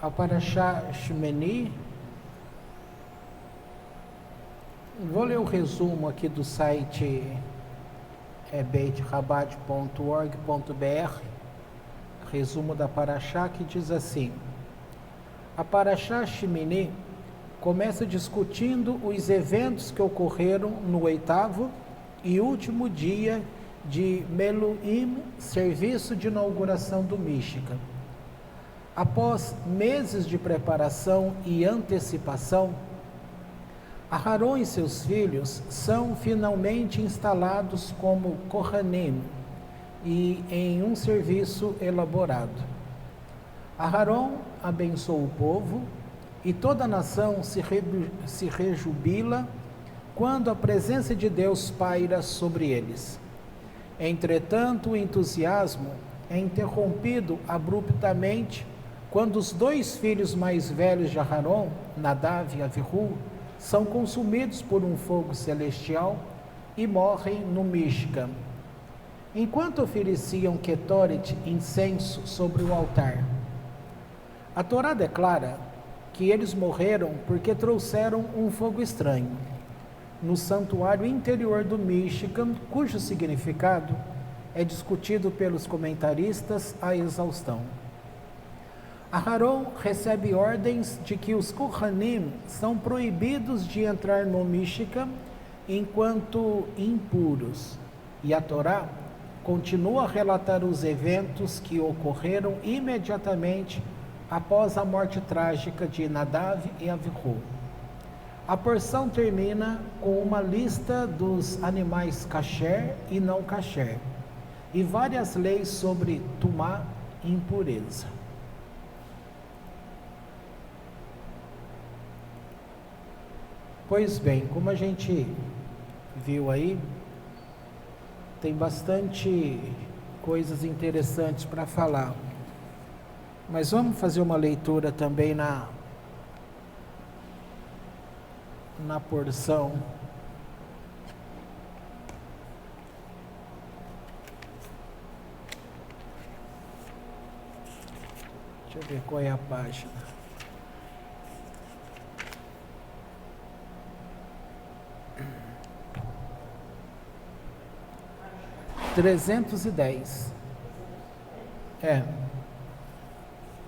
a Parashá Shemini. Vou ler o resumo aqui do site beitrabad.org.br, resumo da Parashá, que diz assim: a Parashá Shemini começa discutindo os eventos que ocorreram no 8º e último dia de Meluim, serviço de inauguração do Mishkan. Após meses de preparação e antecipação, Aharon e seus filhos são finalmente instalados como Kohanim e em um serviço elaborado. Aharon abençoa o povo e toda a nação se rejubila quando a presença de Deus paira sobre eles. Entretanto, o entusiasmo é interrompido abruptamente quando os 2 filhos mais velhos de Aharon, Nadav e Avihu, são consumidos por um fogo celestial e morrem no Mishkan, enquanto ofereciam Ketoret, incenso, sobre o altar. A Torá declara que eles morreram porque trouxeram um fogo estranho no santuário interior do Mishkan, cujo significado é discutido pelos comentaristas à exaustão. Aharon recebe ordens de que os Kohanim são proibidos de entrar no Mishkan enquanto impuros, e a Torá continua a relatar os eventos que ocorreram imediatamente após a morte trágica de Nadav e Avihu. A porção termina com uma lista dos animais kasher e não kasher, e várias leis sobre tumá, impureza. Pois bem, como a gente viu aí, tem bastante coisas interessantes para falar. Mas vamos fazer uma leitura também na porção deixa eu ver qual é a página.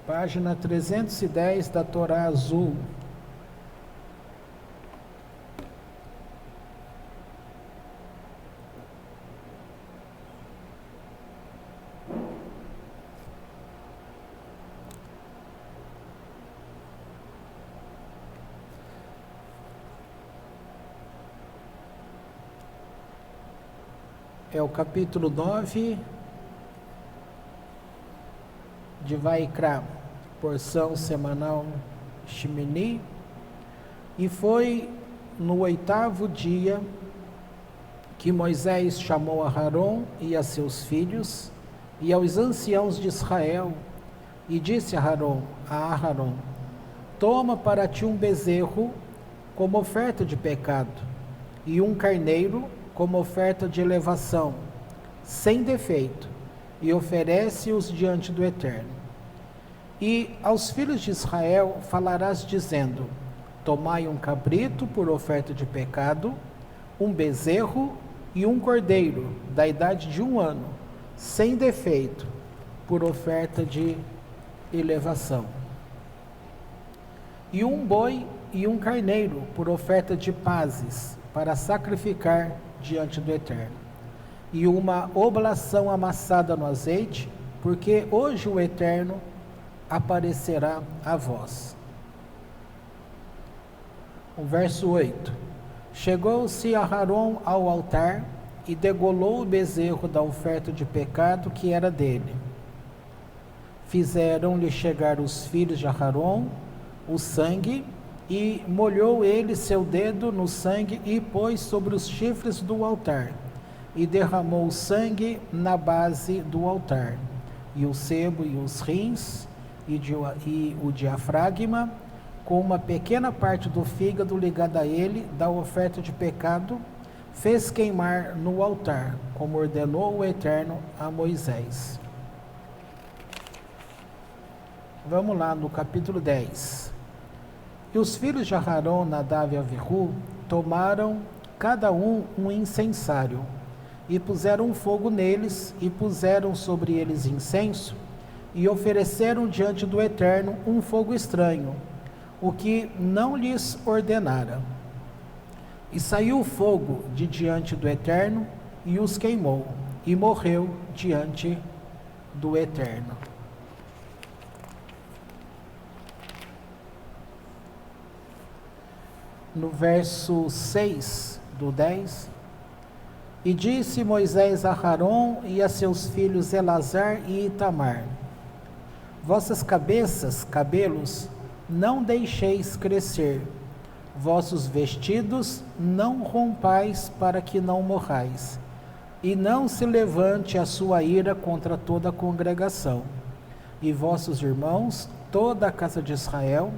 Página 310 da Torá Azul. É o capítulo 9 de Vaikra, porção semanal Shemini, e foi no 8º dia que Moisés chamou a Aharon e a seus filhos e aos anciãos de Israel e disse a Aharon: toma para ti um bezerro como oferta de pecado e um carneiro como oferta de elevação, sem defeito, e oferece-os diante do Eterno. E aos filhos de Israel falarás dizendo: tomai um cabrito por oferta de pecado, um bezerro e um cordeiro da idade de 1 ano, sem defeito, por oferta de elevação. E um boi e um carneiro por oferta de pazes, para sacrificar diante do Eterno. E uma oblação amassada no azeite, porque hoje o Eterno aparecerá a vós. O verso 8. Chegou-se Aharon ao altar e degolou o bezerro da oferta de pecado que era dele. Fizeram-lhe chegar os filhos de Aharon o sangue, e molhou ele seu dedo no sangue e pôs sobre os chifres do altar, e derramou o sangue na base do altar, e o sebo e os rins, e o diafragma, com uma pequena parte do fígado ligada a ele, da oferta de pecado, fez queimar no altar, como ordenou o Eterno a Moisés. Vamos lá no capítulo 10. E os filhos de Aarão, Nadav e Avihu, tomaram cada um incensário, e puseram fogo neles, e puseram sobre eles incenso, e ofereceram diante do Eterno um fogo estranho, o que não lhes ordenara. E saiu o fogo de diante do Eterno, e os queimou, e morreu diante do Eterno. No verso 6 do 10, e disse Moisés a Arão e a seus filhos Elazar e Itamar: vossas cabelos, não deixeis crescer, vossos vestidos não rompais para que não morrais, e não se levante a sua ira contra toda a congregação. E vossos irmãos, toda a casa de Israel,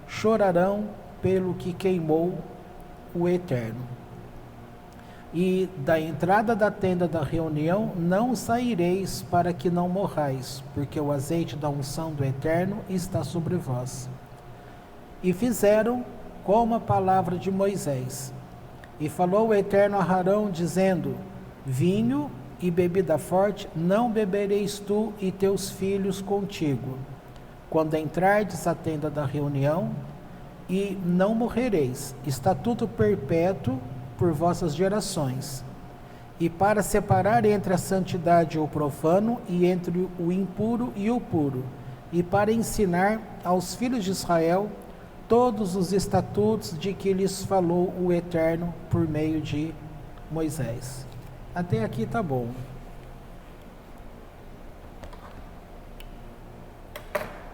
chorarão pelo que queimou o Eterno. E da entrada da tenda da reunião não saireis para que não morrais, porque o azeite da unção do Eterno está sobre vós. E fizeram como a palavra de Moisés. E falou o Eterno a Arão, dizendo: vinho e bebida forte não bebereis tu e teus filhos contigo, quando entrardes à tenda da reunião, e não morrereis, estatuto perpétuo por vossas gerações, e para separar entre a santidade e o profano, e entre o impuro e o puro, e para ensinar aos filhos de Israel todos os estatutos de que lhes falou o Eterno por meio de Moisés. Até aqui tá bom.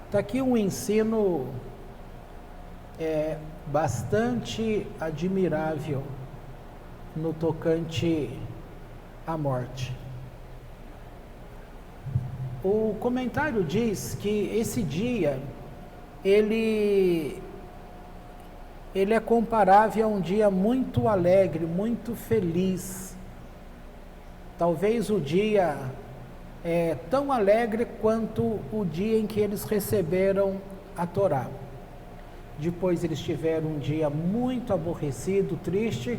Está aqui um ensino bastante admirável no tocante à morte. O comentário diz que esse dia ele é comparável a um dia muito alegre, muito feliz. Talvez o dia tão alegre quanto o dia em que eles receberam a Torá. Depois eles tiveram um dia muito aborrecido, triste,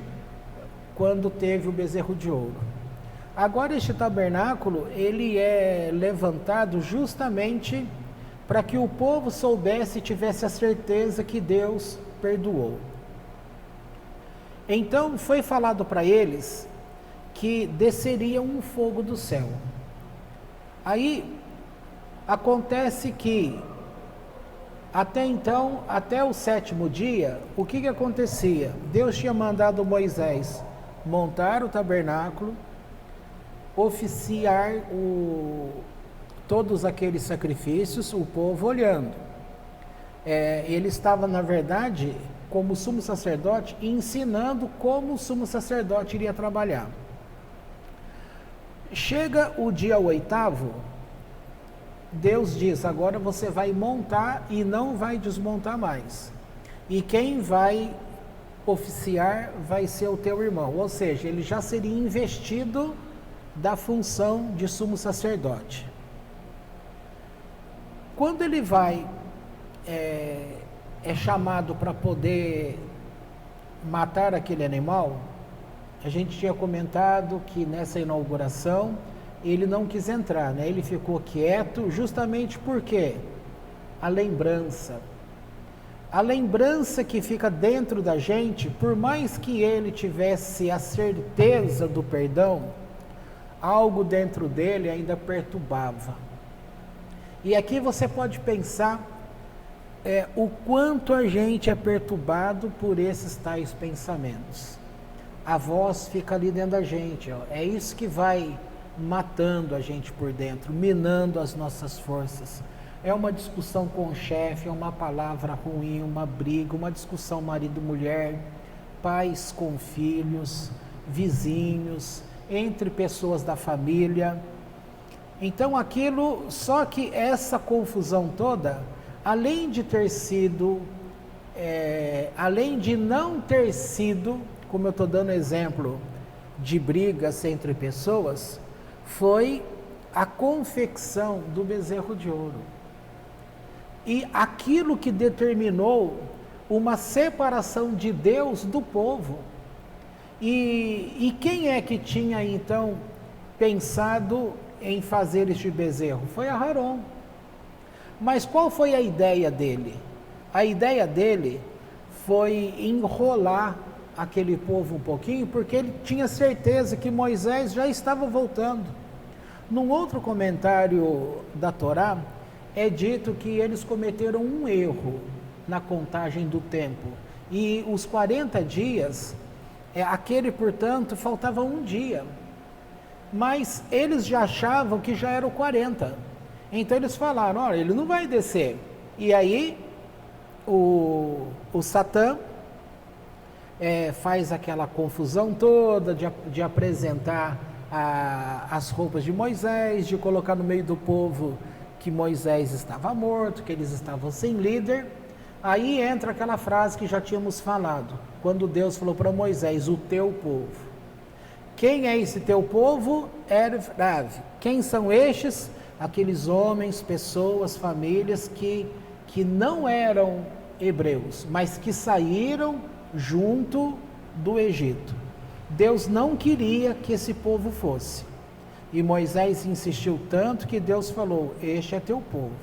quando teve o bezerro de ouro. Agora este tabernáculo, ele é levantado justamente para que o povo soubesse e tivesse a certeza que Deus perdoou. Então foi falado para eles que desceria um fogo do céu. Aí acontece que até então, até o 7º dia, o que acontecia? Deus tinha mandado Moisés montar o tabernáculo, oficiar todos aqueles sacrifícios, o povo olhando. Ele estava, na verdade, como sumo sacerdote, ensinando como o sumo sacerdote iria trabalhar. Chega o dia 8º, Deus diz: agora você vai montar e não vai desmontar mais. E quem vai oficiar vai ser o teu irmão. Ou seja, ele já seria investido da função de sumo sacerdote. Quando ele vai, é chamado para poder matar aquele animal, a gente tinha comentado que nessa inauguração ele não quis entrar, né? Ele ficou quieto justamente porque a lembrança que fica dentro da gente, por mais que ele tivesse a certeza do perdão, algo dentro dele ainda perturbava. E aqui você pode pensar o quanto a gente é perturbado por esses tais pensamentos. A voz fica ali dentro da gente, ó. É isso que vai matando a gente por dentro, minando as nossas forças. É uma discussão com o chefe, é uma palavra ruim, uma briga, uma discussão marido-mulher, pais com filhos, vizinhos, entre pessoas da família. Então aquilo, só que essa confusão toda, além de ter sido, além de não ter sido, como eu estou dando exemplo de brigas entre pessoas, foi a confecção do bezerro de ouro. e aquilo que determinou uma separação de Deus do povo. E quem é que tinha então pensado em fazer este bezerro? Foi Aharon. Mas qual foi a ideia dele? A ideia dele foi enrolar aquele povo um pouquinho, porque ele tinha certeza que Moisés já estava voltando. Num outro comentário da Torá, é dito que eles cometeram um erro na contagem do tempo. E os 40 dias, aquele, portanto, faltava um dia. Mas eles já achavam que já eram 40. Então eles falaram, olha, ele não vai descer. E aí, o Satã faz aquela confusão toda de apresentar as roupas de Moisés, de colocar no meio do povo que Moisés estava morto, que eles estavam sem líder. Aí entra aquela frase que já tínhamos falado, quando Deus falou para Moisés, o teu povo. Quem é esse teu povo? Erev Rav. Quem são estes? Aqueles homens, pessoas, famílias que não eram hebreus, mas que saíram junto do Egito. Deus não queria que esse povo fosse. E Moisés insistiu tanto que Deus falou, este é teu povo.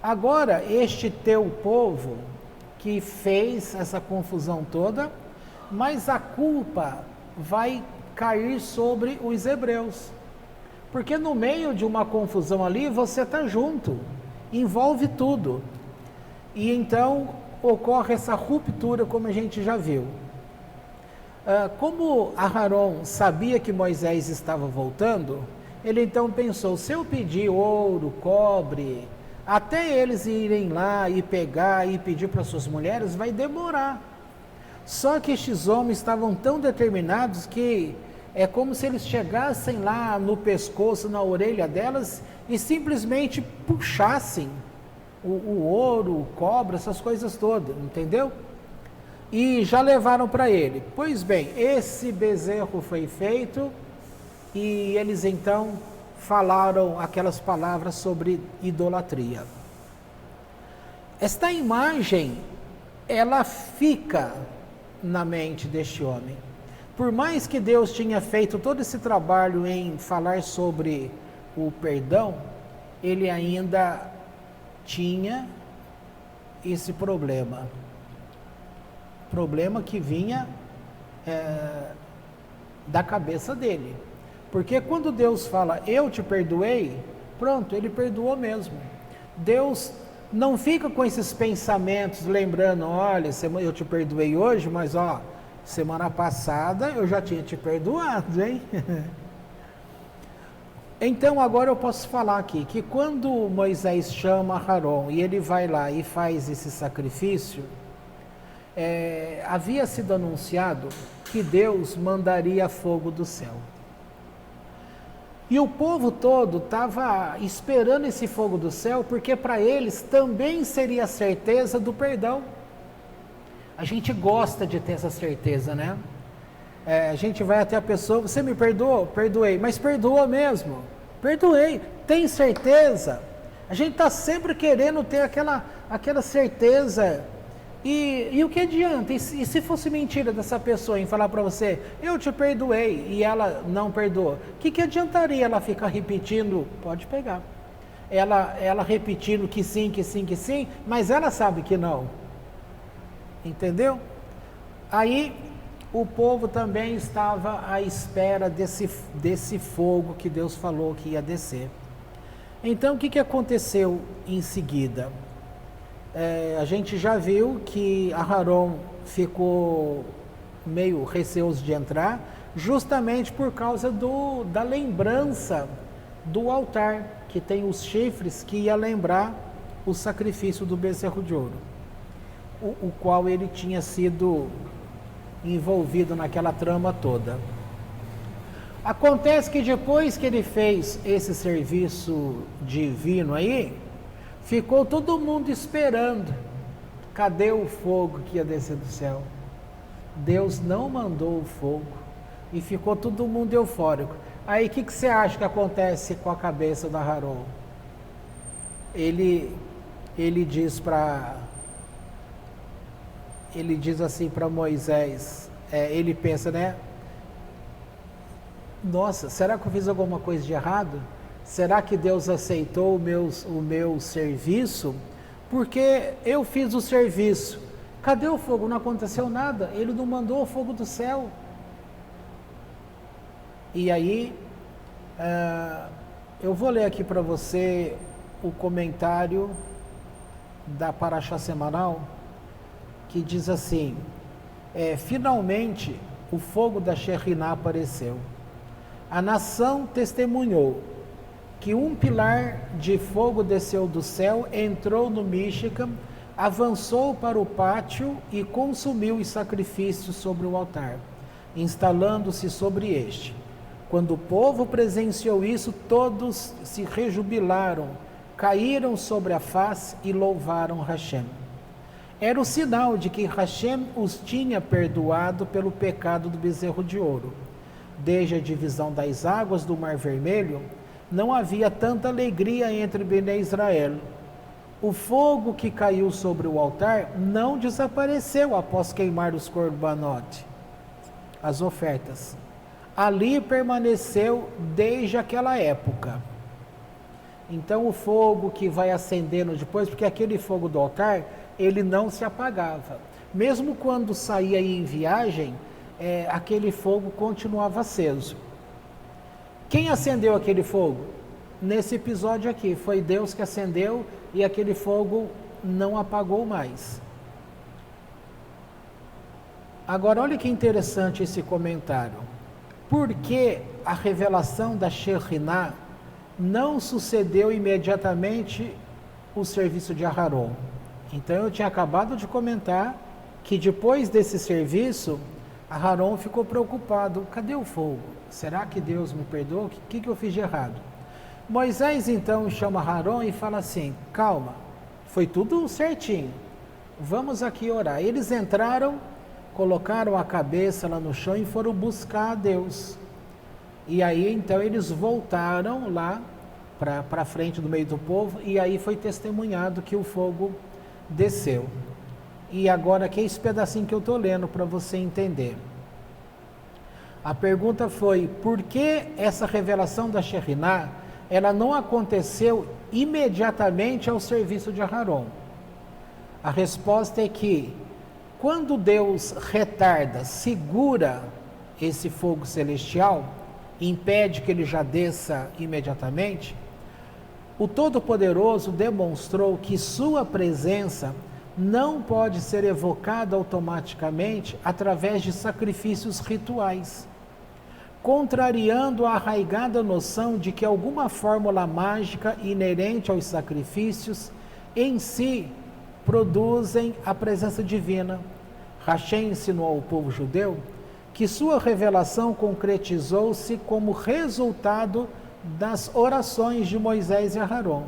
Agora, este teu povo que fez essa confusão toda, mas a culpa vai cair sobre os hebreus. Porque no meio de uma confusão ali, você está junto, envolve tudo. E então ocorre essa ruptura, como a gente já viu. Como Aharon sabia que Moisés estava voltando, ele então pensou, se eu pedir ouro, cobre, até eles irem lá e pegar e pedir para suas mulheres, vai demorar. Só que estes homens estavam tão determinados que é como se eles chegassem lá no pescoço, na orelha delas e simplesmente puxassem o ouro, o cobre, essas coisas todas, entendeu? E já levaram para ele. Pois bem, esse bezerro foi feito e eles então falaram aquelas palavras sobre idolatria. Esta imagem, ela fica na mente deste homem. Por mais que Deus tinha feito todo esse trabalho em falar sobre o perdão, ele ainda tinha esse problema. Problema que vinha da cabeça dele. Porque quando Deus fala, eu te perdoei, pronto, ele perdoou mesmo. Deus não fica com esses pensamentos, lembrando, olha, eu te perdoei hoje, mas ó, semana passada eu já tinha te perdoado, hein? Então agora eu posso falar aqui, que quando Moisés chama Aharon e ele vai lá e faz esse sacrifício, havia sido anunciado que Deus mandaria fogo do céu. E o povo todo estava esperando esse fogo do céu, porque para eles também seria a certeza do perdão. A gente gosta de ter essa certeza, né? A gente vai até a pessoa, você me perdoou? Perdoei, mas perdoou mesmo? Perdoei, tem certeza? A gente está sempre querendo ter aquela certeza. E o que adianta? E se fosse mentira dessa pessoa em falar para você, eu te perdoei, e ela não perdoou? O que adiantaria ela ficar repetindo? Pode pegar. Ela repetindo que sim, que sim, que sim, mas ela sabe que não. Entendeu? Aí o povo também estava à espera desse fogo que Deus falou que ia descer. Então o que aconteceu em seguida? A gente já viu que Aharon ficou meio receoso de entrar, justamente por causa da lembrança do altar, que tem os chifres que ia lembrar o sacrifício do bezerro de ouro, o qual ele tinha sido envolvido naquela trama toda. Acontece que depois que ele fez esse serviço divino aí, ficou todo mundo esperando. Cadê o fogo que ia descer do céu? Deus não mandou o fogo e ficou todo mundo eufórico. Aí o que você acha que acontece com a cabeça da Aharon? Ele ele diz assim para Moisés, ele pensa, né? Nossa, será que eu fiz alguma coisa de errado? Será que Deus aceitou o meu serviço? Porque eu fiz o serviço. Cadê o fogo? Não aconteceu nada. Ele não mandou o fogo do céu. E aí, eu vou ler aqui para você o comentário da Parashá semanal, que diz assim, finalmente o fogo da Shekhinah apareceu. A nação testemunhou que um pilar de fogo desceu do céu, entrou no Mishkan, avançou para o pátio e consumiu os sacrifícios sobre o altar, instalando-se sobre este. Quando o povo presenciou isso, todos se rejubilaram, caíram sobre a face e louvaram Hashem. Era o sinal de que Hashem os tinha perdoado pelo pecado do bezerro de ouro. Desde a divisão das águas do Mar Vermelho, não havia tanta alegria entre Bnei Israel. O fogo que caiu sobre o altar não desapareceu após queimar os korbanot, as ofertas. Ali permaneceu desde aquela época. Então o fogo que vai acendendo depois, porque aquele fogo do altar, ele não se apagava. Mesmo quando saía em viagem, aquele fogo continuava aceso. Quem acendeu aquele fogo? Nesse episódio aqui, foi Deus que acendeu e aquele fogo não apagou mais. Agora, olha que interessante esse comentário. Por que a revelação da Shekhinah não sucedeu imediatamente o serviço de Aharon? Então, eu tinha acabado de comentar que depois desse serviço, Aharon ficou preocupado. Cadê o fogo? Será que Deus me perdoou? O que eu fiz de errado? Moisés então chama Aharon e fala assim, calma, foi tudo certinho, vamos aqui orar. Eles entraram, colocaram a cabeça lá no chão e foram buscar a Deus. E aí então eles voltaram lá para frente do meio do povo e aí foi testemunhado que o fogo desceu. E agora aqui é esse pedacinho que eu estou lendo para você entender. A pergunta foi, por que essa revelação da Shekhinah, ela não aconteceu imediatamente ao serviço de Aharon? A resposta é que, quando Deus retarda, segura esse fogo celestial, impede que ele já desça imediatamente, o Todo-Poderoso demonstrou que sua presença não pode ser evocada automaticamente através de sacrifícios rituais, contrariando a arraigada noção de que alguma fórmula mágica inerente aos sacrifícios em si produzem a presença divina. Hashem ensinou ao povo judeu que sua revelação concretizou-se como resultado das orações de Moisés e Aharon.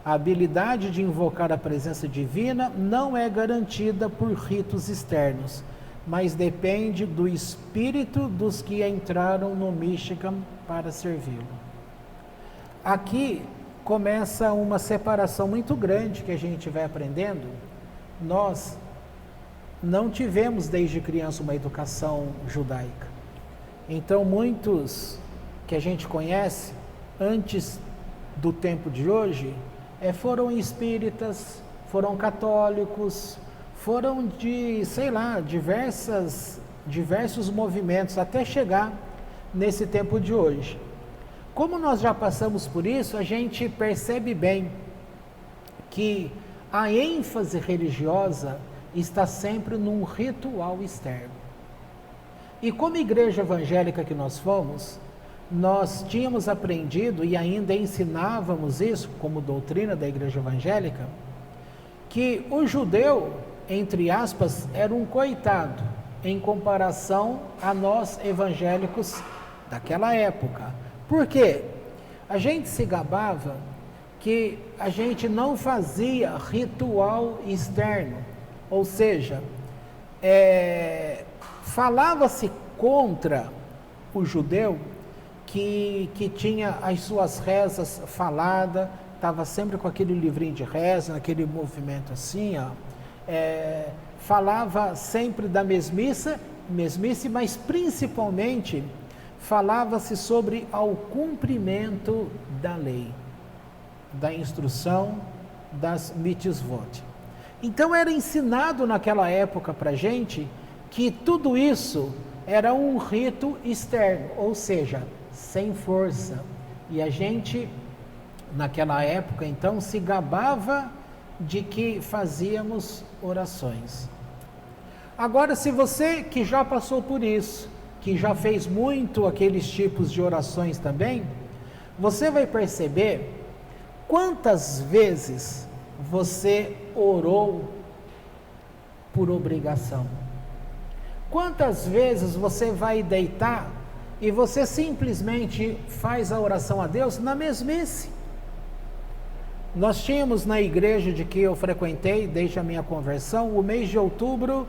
A habilidade de invocar a presença divina não é garantida por ritos externos, mas depende do espírito dos que entraram no Mishkan para servi-lo. Aqui começa uma separação muito grande que a gente vai aprendendo. Nós não tivemos desde criança uma educação judaica. Então muitos que a gente conhece antes do tempo de hoje foram espíritas, foram católicos, foram de, sei lá, diversos movimentos até chegar nesse tempo de hoje. Como nós já passamos por isso, a gente percebe bem que a ênfase religiosa está sempre num ritual externo. E como igreja evangélica que nós fomos, nós tínhamos aprendido e ainda ensinávamos isso como doutrina da igreja evangélica, que o judeu, entre aspas, era um coitado em comparação a nós evangélicos daquela época. Por quê? A gente se gabava que a gente não fazia ritual externo, ou seja, falava-se contra o judeu que tinha as suas rezas faladas, estava sempre com aquele livrinho de reza, naquele movimento assim, ó, falava sempre da mesmice, mas principalmente falava-se sobre ao cumprimento da lei, da instrução, das mitzvot. Então era ensinado naquela época para a gente que tudo isso era um rito externo, ou seja, sem força. E a gente, naquela época, então, se gabava de que fazíamos orações. Agora, se você que já passou por isso, que já fez muito aqueles tipos de orações também, você vai perceber quantas vezes você orou por obrigação. Quantas vezes você vai deitar e você simplesmente faz a oração a Deus na mesmice? Nós tínhamos na igreja de que eu frequentei desde a minha conversão, o mês de outubro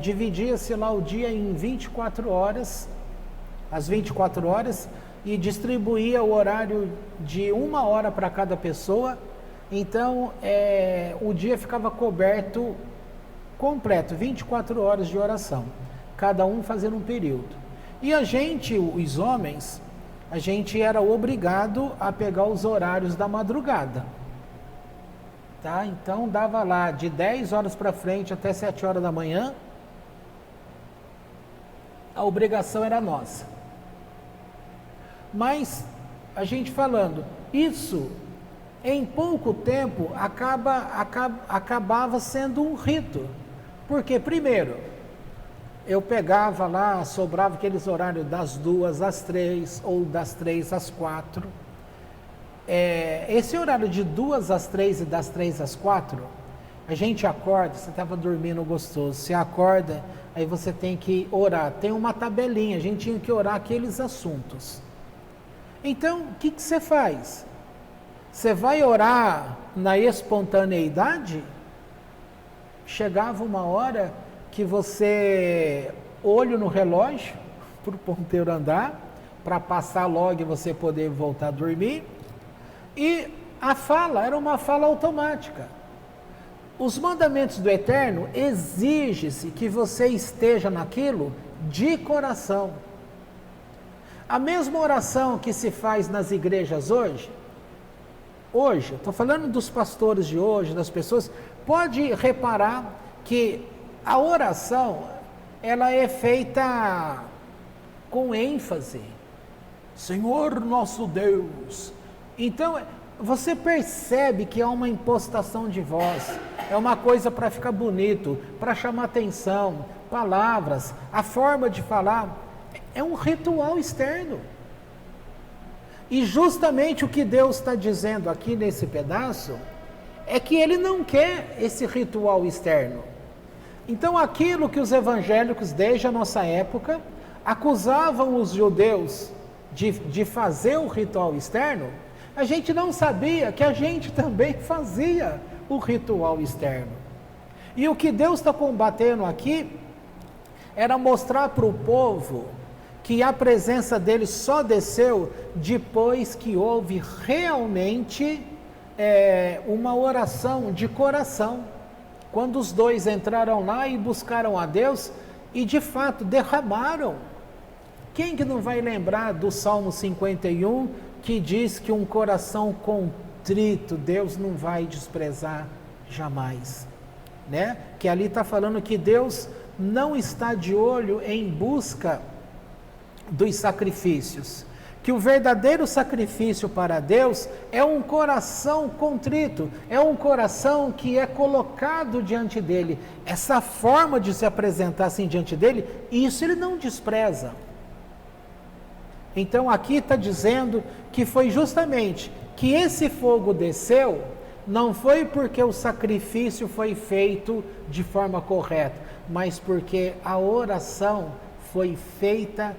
dividia-se lá o dia em 24 horas, as 24 horas, e distribuía o horário de 1 hora para cada pessoa. Então o dia ficava coberto completo, 24 horas de oração, cada um fazendo um período. E a gente, os homens, a gente era obrigado a pegar os horários da madrugada, tá? Então dava lá de 10 horas para frente até 7 horas da manhã, a obrigação era nossa. Mas a gente falando, isso em pouco tempo acabava sendo um rito. Porque primeiro, eu pegava lá, sobrava aqueles horários das 2 às 3 ou das 3 às 4. Esse horário de 2 às 3 e das 3 às 4, a gente acorda, você estava dormindo gostoso, você acorda, aí você tem que orar. Tem uma tabelinha, a gente tinha que orar aqueles assuntos. Então, o que você faz? Você vai orar na espontaneidade? Chegava uma hora que você, olho no relógio, para o ponteiro andar, para passar logo e você poder voltar a dormir, e a fala era uma fala automática. Os mandamentos do Eterno exige-se que você esteja naquilo de coração. A mesma oração que se faz nas igrejas hoje, estou falando dos pastores de hoje, das pessoas, pode reparar que a oração, ela é feita com ênfase. Senhor nosso Deus. Então, você percebe que é uma impostação de voz, é uma coisa para ficar bonito, para chamar atenção, palavras, a forma de falar, é um ritual externo. E justamente o que Deus está dizendo aqui nesse pedaço é que Ele não quer esse ritual externo. Então aquilo que os evangélicos desde a nossa época acusavam os judeus de fazer o ritual externo, a gente não sabia que a gente também fazia o ritual externo. E o que Deus está combatendo aqui era mostrar para o povo que a presença dele só desceu depois que houve realmente uma oração de coração. Quando os dois entraram lá e buscaram a Deus e de fato derramaram. Quem que não vai lembrar do Salmo 51 que diz que um coração contrito Deus não vai desprezar jamais, né? Que ali está falando que Deus não está de olho em busca dos sacrifícios, que o verdadeiro sacrifício para Deus é um coração contrito, é um coração que é colocado diante dele. Essa forma de se apresentar assim diante dele, isso ele não despreza. Então aqui está dizendo que foi justamente que esse fogo desceu, não foi porque o sacrifício foi feito de forma correta, mas porque a oração foi feita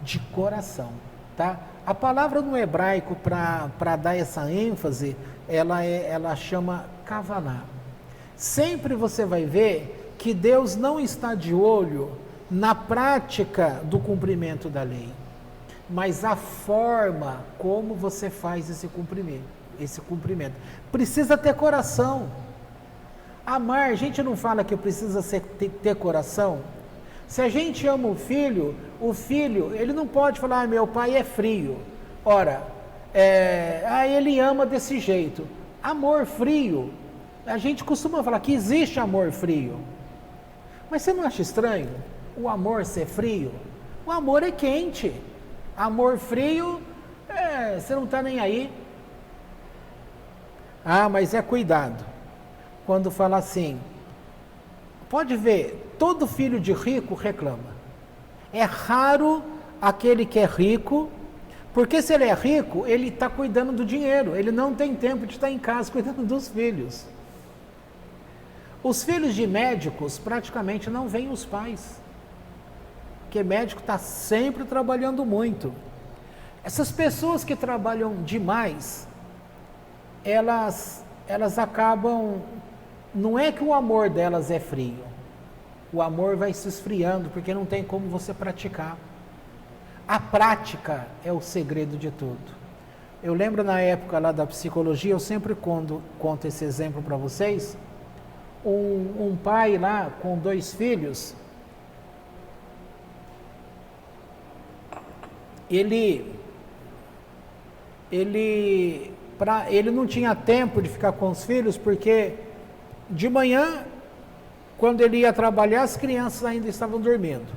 de coração, tá? A palavra no hebraico para dar essa ênfase, ela chama kavaná. Sempre você vai ver que Deus não está de olho na prática do cumprimento da lei, mas a forma como você faz esse cumprimento. esse cumprimento. Precisa ter coração. Amar, a gente não fala que precisa ter coração. Se a gente ama o filho, ele não pode falar, meu pai é frio. Ora, ele ama desse jeito. Amor frio, a gente costuma falar que existe amor frio. Mas você não acha estranho o amor ser frio? O amor é quente. Amor frio, você não está nem aí. Ah, mas cuidado. Quando fala assim, pode ver, todo filho de rico reclama. É raro aquele que é rico, porque se ele é rico, ele está cuidando do dinheiro, ele não tem tempo de estar em casa cuidando dos filhos. Os filhos de médicos praticamente não veem os pais, porque médico está sempre trabalhando muito. Essas pessoas que trabalham demais, elas acabam, não é que o amor delas é frio, o amor vai se esfriando, porque não tem como você praticar. A prática é o segredo de tudo. Eu lembro na época lá da psicologia, eu sempre conto esse exemplo para vocês, um pai lá com 2 filhos, ele não tinha tempo de ficar com os filhos, porque de manhã, quando ele ia trabalhar, as crianças ainda estavam dormindo.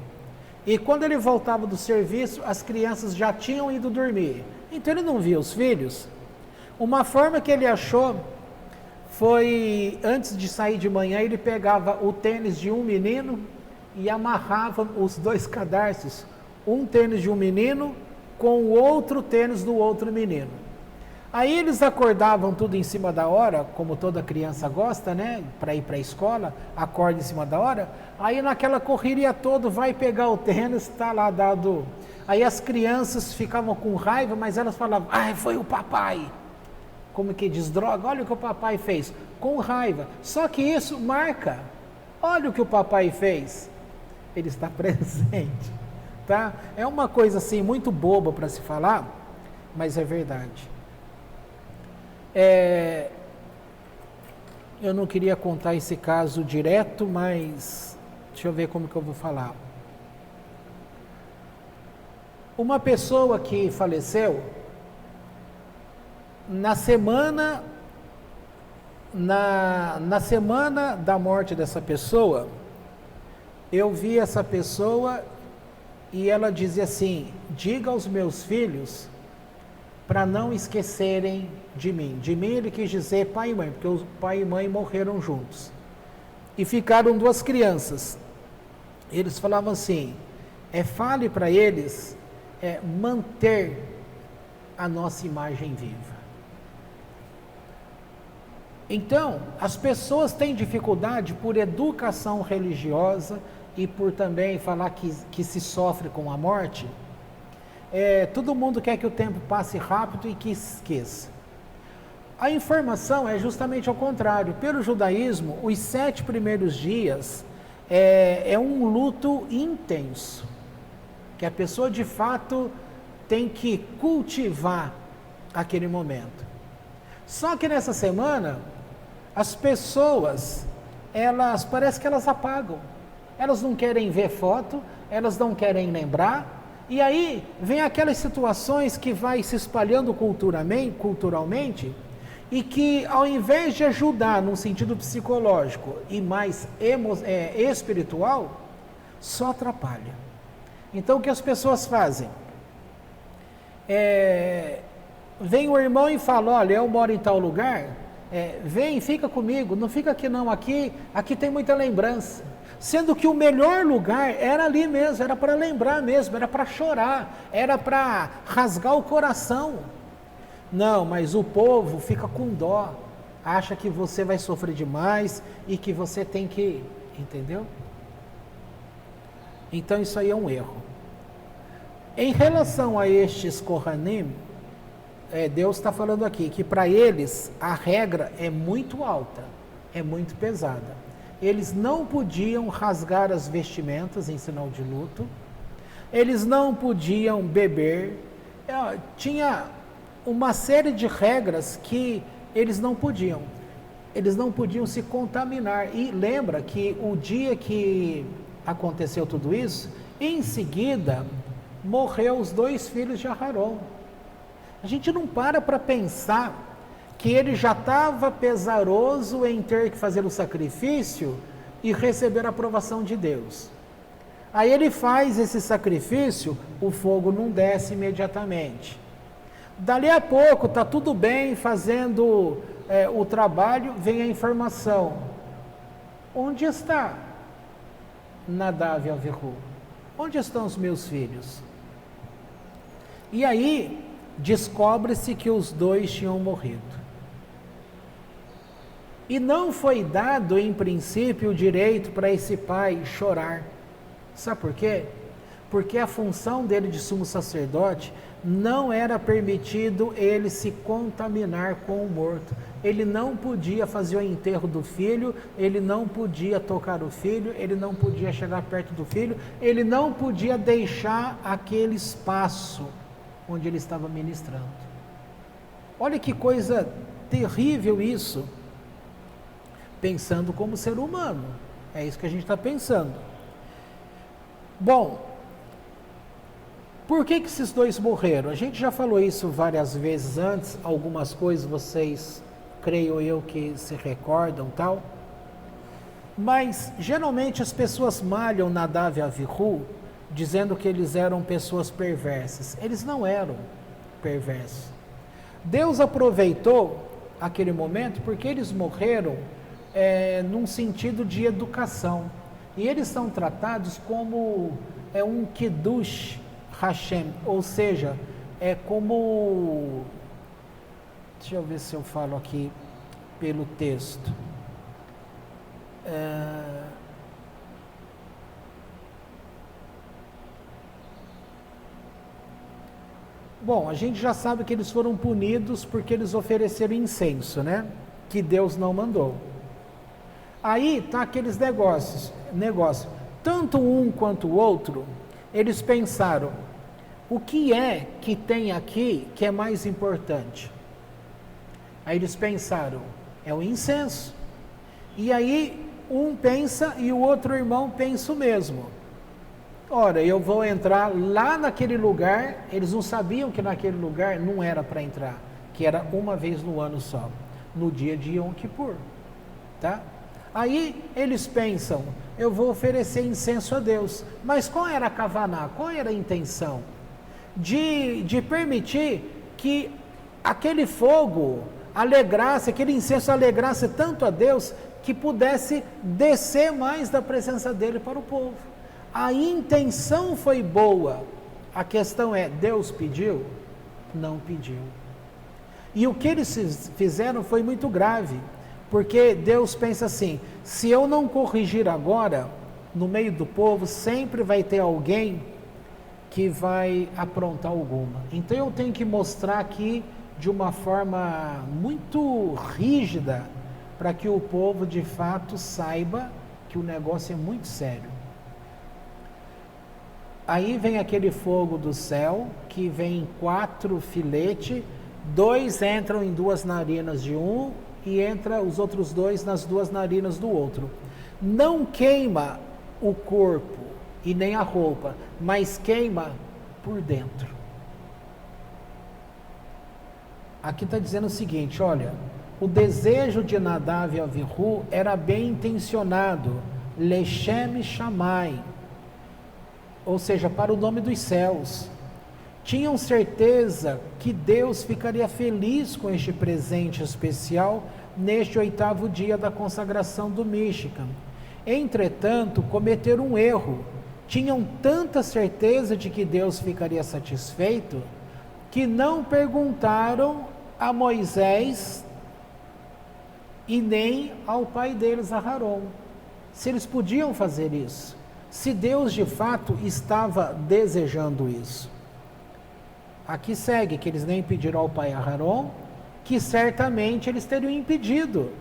E quando ele voltava do serviço, as crianças já tinham ido dormir. Então ele não via os filhos. Uma forma que ele achou foi, antes de sair de manhã, ele pegava o tênis de um menino e amarrava os 2 cadarços. Um tênis de um menino com o outro tênis do outro menino. Aí eles acordavam tudo em cima da hora, como toda criança gosta, né? Para ir para a escola, acorda em cima da hora. Aí naquela correria toda, vai pegar o tênis, está lá dado. Aí as crianças ficavam com raiva, mas elas falavam, foi o papai. Como que diz, droga, olha o que o papai fez. Com raiva. Só que isso marca. Olha o que o papai fez. Ele está presente. Tá? É uma coisa assim muito boba para se falar, mas é verdade. Eu não queria contar esse caso direto, mas deixa eu ver como que eu vou falar. Uma pessoa que faleceu, na semana da morte dessa pessoa, eu vi essa pessoa e ela dizia assim, diga aos meus filhos para não esquecerem de mim. De mim ele quis dizer pai e mãe, porque o pai e mãe morreram juntos. E ficaram 2 crianças. Eles falavam assim, fale para eles manter a nossa imagem viva. Então, as pessoas têm dificuldade por educação religiosa e por também falar que se sofre com a morte. Todo mundo quer que o tempo passe rápido e que esqueça. A informação é justamente ao contrário. Pelo judaísmo, os 7 primeiros dias é um luto intenso, que a pessoa de fato tem que cultivar aquele momento. Só que nessa semana, as pessoas, parece que elas apagam. Elas não querem ver foto, elas não querem lembrar. E aí vem aquelas situações que vai se espalhando culturalmente e que ao invés de ajudar num sentido psicológico e mais espiritual, só atrapalha. Então o que as pessoas fazem? Vem o irmão e fala, olha, eu moro em tal lugar, vem, fica comigo, não fica aqui não, aqui tem muita lembrança. Sendo que o melhor lugar era ali mesmo, era para lembrar mesmo, era para chorar, era para rasgar o coração. Não, mas o povo fica com dó, acha que você vai sofrer demais e que você tem que, entendeu? Então isso aí é um erro. Em relação a estes Kohanim, Deus está falando aqui que para eles a regra é muito alta, é muito pesada. Eles não podiam rasgar as vestimentas em sinal de luto, eles não podiam beber. Tinha uma série de regras que eles não podiam. Eles não podiam se contaminar. E lembra que o dia que aconteceu tudo isso, em seguida, morreu os 2 filhos de Aharon. A gente não para pensar que ele já estava pesaroso em ter que fazer o sacrifício e receber a aprovação de Deus. Aí ele faz esse sacrifício, o fogo não desce imediatamente. Dali a pouco, está tudo bem, fazendo o trabalho, vem a informação. Onde está Nadav e Avihu? Onde estão os meus filhos? E aí, descobre-se que os 2 tinham morrido. E não foi dado, em princípio, o direito para esse pai chorar. Sabe por quê? Porque a função dele de sumo sacerdote não era permitido ele se contaminar com o morto. Ele não podia fazer o enterro do filho, ele não podia tocar o filho, ele não podia chegar perto do filho, ele não podia deixar aquele espaço onde ele estava ministrando. Olha que coisa terrível isso, pensando como ser humano. É isso que a gente está pensando. Bom, por que esses 2 morreram? A gente já falou isso várias vezes antes, algumas coisas vocês, creio eu, que se recordam tal. Mas, geralmente, as pessoas malham Nadav e Avihu, dizendo que eles eram pessoas perversas. Eles não eram perversos. Deus aproveitou aquele momento porque eles morreram num sentido de educação. E eles são tratados como um Kiddush Hashem, ou seja, é como, deixa eu ver se eu falo aqui pelo texto, bom, a gente já sabe que eles foram punidos porque eles ofereceram incenso, né, que Deus não mandou. Aí tá aqueles negócios, tanto um quanto o outro, eles pensaram, o que é que tem aqui que é mais importante? Aí eles pensaram, é o incenso. E aí um pensa e o outro irmão pensa o mesmo. Ora, eu vou entrar lá naquele lugar, eles não sabiam que naquele lugar não era para entrar, que era uma vez no ano só, no dia de Yom Kippur, tá? Aí eles pensam, eu vou oferecer incenso a Deus. Mas qual era a kavaná? Qual era a intenção? De permitir que aquele fogo alegrasse, aquele incenso alegrasse tanto a Deus, que pudesse descer mais da presença dele para o povo. A intenção foi boa. A questão é, Deus pediu? Não pediu. E o que eles fizeram foi muito grave. Porque Deus pensa assim, se eu não corrigir agora, no meio do povo, sempre vai ter alguém que vai aprontar alguma. Então eu tenho que mostrar aqui de uma forma muito rígida, para que o povo de fato saiba que o negócio é muito sério. Aí vem aquele fogo do céu, que vem em 4 filetes, 2 entram em 2 narinas de um, e entra os outros 2 nas 2 narinas do outro. Não queima o corpo e nem a roupa, mas queima por dentro. Aqui está dizendo o seguinte, olha, o desejo de Nadav e Avihu era bem intencionado, Leshem Shammai, ou seja, para o nome dos céus. Tinham certeza que Deus ficaria feliz com este presente especial neste 8º dia da consagração do Mishkan. Entretanto, cometeram um erro. Tinham tanta certeza de que Deus ficaria satisfeito que não perguntaram a Moisés e nem ao pai deles, Aharon, se eles podiam fazer isso, se Deus de fato estava desejando isso. Aqui segue que eles nem pediram ao pai Aharon, que certamente eles teriam impedido.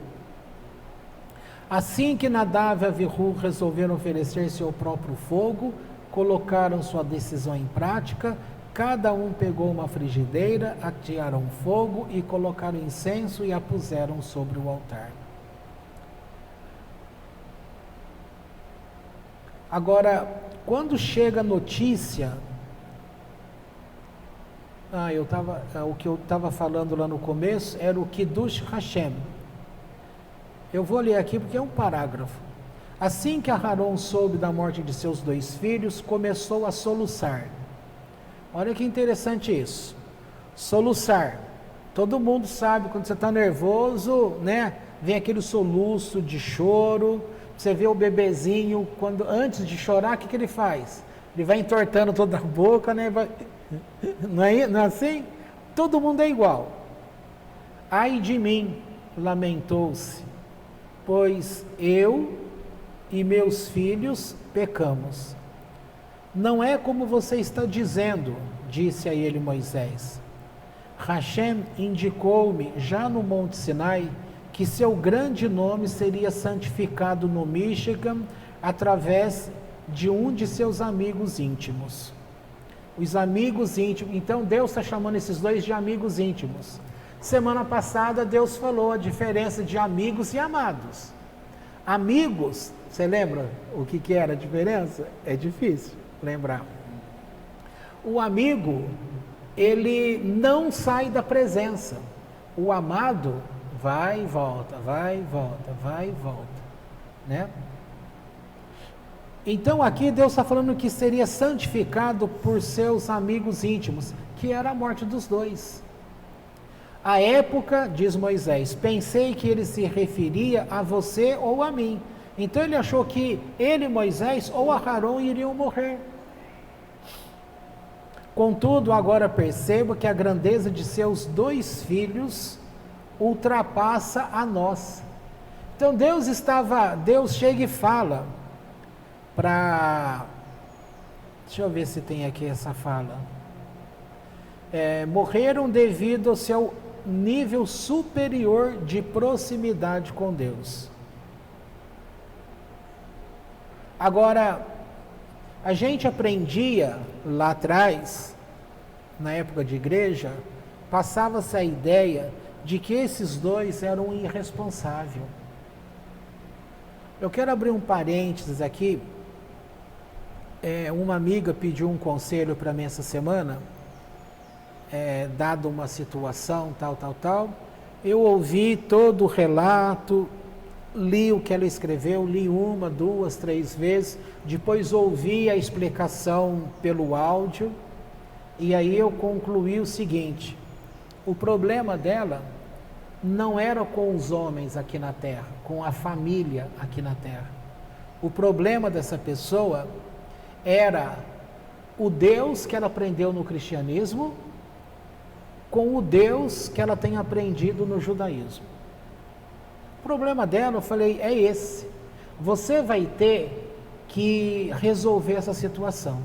Assim que Nadav e Avihu resolveram oferecer seu próprio fogo, colocaram sua decisão em prática, Cada um pegou uma frigideira, atearam fogo e colocaram incenso e a puseram sobre o altar. Agora, quando chega a notícia, o que eu estava falando lá no começo era o Kiddush Hashem. Eu vou ler aqui porque é um parágrafo. Assim que Aharon soube da morte de seus 2 filhos, começou a soluçar. Olha que interessante isso. Soluçar. Todo mundo sabe, quando você está nervoso, né? Vem aquele soluço de choro. Você vê o bebezinho, antes de chorar, o que ele faz? Ele vai entortando toda a boca, né? Não é assim? Todo mundo é igual. Ai de mim, lamentou-se, pois eu e meus filhos pecamos. Não é como você está dizendo, disse a ele Moisés. Hashem indicou-me já no Monte Sinai que seu grande nome seria santificado no Michigan através de um de seus amigos íntimos. Os amigos íntimos, então Deus está chamando esses 2 de amigos íntimos. Semana passada Deus falou a diferença de amigos e amados. Amigos, você lembra o que era a diferença? É difícil lembrar. O amigo, ele não sai da presença. O amado vai e volta, vai e volta, vai e volta, né? Então aqui Deus está falando que seria santificado por seus amigos íntimos, que era a morte dos 2. À época, diz Moisés, pensei que ele se referia a você ou a mim. Então ele achou que ele, Moisés ou Aharon iriam morrer. Contudo, agora percebo que a grandeza de seus 2 filhos ultrapassa a nossa. Então Deus chega e fala deixa eu ver se tem aqui essa fala. Morreram devido ao seu nível superior de proximidade com Deus. Agora, a gente aprendia lá atrás, na época de igreja, passava-se a ideia de que esses 2 eram irresponsáveis. Eu quero abrir um parênteses aqui. Uma amiga pediu um conselho para mim essa semana, dado uma situação, tal. Eu ouvi todo o relato, li o que ela escreveu, li 1, 2, 3 vezes, depois ouvi a explicação pelo áudio, e aí eu concluí o seguinte: o problema dela não era com os homens aqui na terra, com a família aqui na terra. O problema dessa pessoa era o Deus que ela aprendeu no cristianismo com o Deus que ela tem aprendido no judaísmo. O problema dela, eu falei, é esse. Você vai ter que resolver essa situação.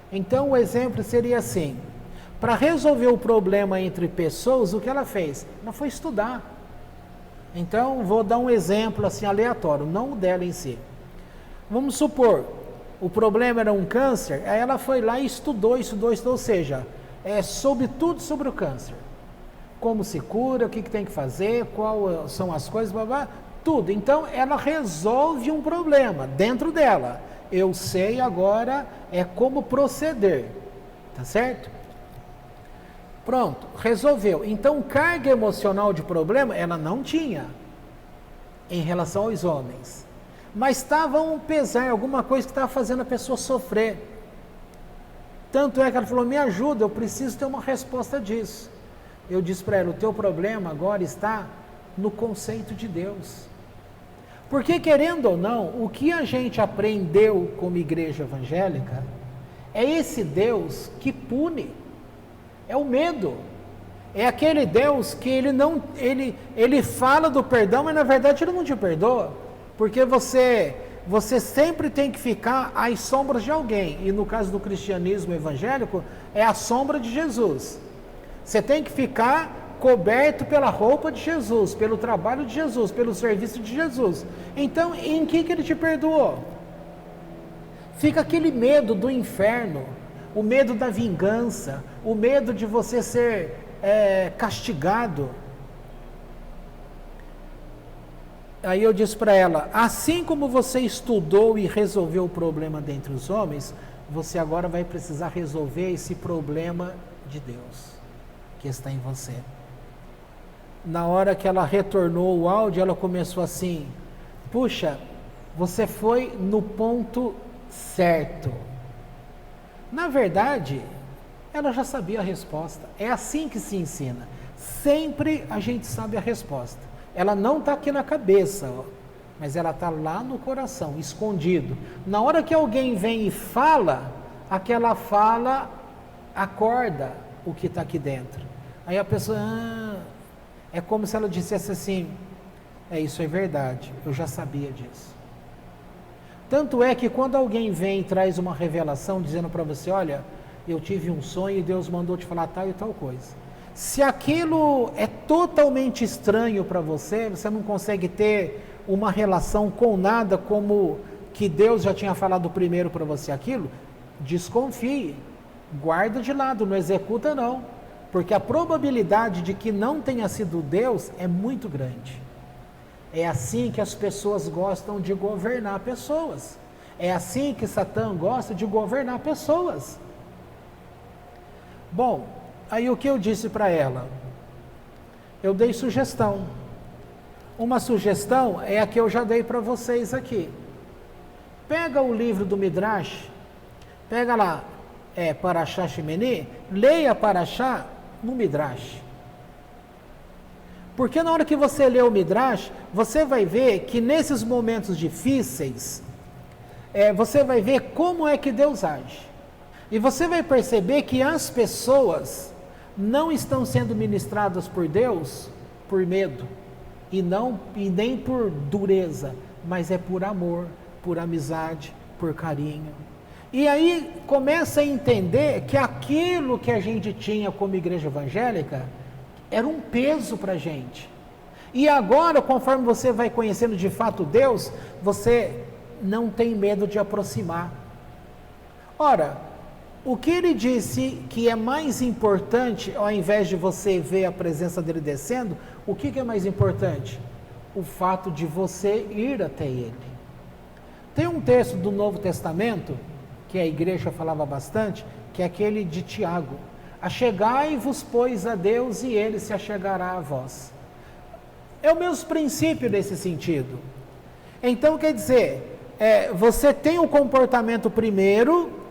Então o exemplo seria assim: para resolver o problema entre pessoas, o que ela fez? Ela foi estudar. Então vou dar um exemplo assim aleatório, não o dela em si. Vamos supor, o problema era um câncer, aí ela foi lá e estudou, ou seja, soube tudo sobre o câncer. Como se cura, o que tem que fazer, quais são as coisas, blá, blá, tudo. Então ela resolve um problema dentro dela. Eu sei agora como proceder, tá certo? Pronto, resolveu. Então carga emocional de problema ela não tinha em relação aos homens. Mas estava um pesar, alguma coisa que estava fazendo a pessoa sofrer. Tanto é que ela falou, me ajuda, eu preciso ter uma resposta disso. Eu disse para ela, o teu problema agora está no conceito de Deus. Porque querendo ou não, o que a gente aprendeu como igreja evangélica é esse Deus que pune. É o medo. É aquele Deus que ele fala do perdão, mas na verdade ele não te perdoa. Porque você sempre tem que ficar às sombras de alguém. E no caso do cristianismo evangélico, é a sombra de Jesus. Você tem que ficar coberto pela roupa de Jesus, pelo trabalho de Jesus, pelo serviço de Jesus. Então, em que ele te perdoou? Fica aquele medo do inferno, o medo da vingança, o medo de você ser castigado. Aí eu disse para ela, assim como você estudou e resolveu o problema dentre os homens, você agora vai precisar resolver esse problema de Deus, que está em você. Na hora que ela retornou o áudio, ela começou assim, puxa, você foi no ponto certo. Na verdade, ela já sabia a resposta. É assim que se ensina. Sempre a gente sabe a resposta. Ela não está aqui na cabeça, ó, mas ela está lá no coração, escondido. Na hora que alguém vem e fala, aquela fala acorda o que está aqui dentro. Aí a pessoa, é como se ela dissesse assim, isso é verdade, eu já sabia disso. Tanto é que quando alguém vem e traz uma revelação dizendo para você, olha, eu tive um sonho e Deus mandou te falar tal e tal coisa. Se aquilo é totalmente estranho para você, você não consegue ter uma relação com nada como que Deus já tinha falado primeiro para você aquilo, desconfie, guarda de lado, não executa não, porque a probabilidade de que não tenha sido Deus é muito grande. É assim que as pessoas gostam de governar pessoas, é assim que Satã gosta de governar pessoas. Bom, aí o que eu disse para ela? Eu dei sugestão. Uma sugestão é a que eu já dei para vocês aqui. Pega o livro do Midrash, pega lá, Parashá Shemini, leia Parashá no Midrash. Porque na hora que você lê o Midrash, você vai ver que nesses momentos difíceis, você vai ver como é que Deus age. E você vai perceber que as pessoas não estão sendo ministradas por Deus por medo, e nem por dureza, mas é por amor, por amizade, por carinho. E aí começa a entender que aquilo que a gente tinha como igreja evangélica era um peso para a gente. E agora, conforme você vai conhecendo de fato Deus, você não tem medo de aproximar. Ora, o que ele disse que é mais importante, ao invés de você ver a presença dele descendo, o que é mais importante? O fato de você ir até ele. Tem um texto do Novo Testamento, que a igreja falava bastante, que é aquele de Tiago. Achegai-vos, pois, a Deus, e ele se achegará a vós. É o mesmo princípio nesse sentido. Então, quer dizer, você tem o comportamento primeiro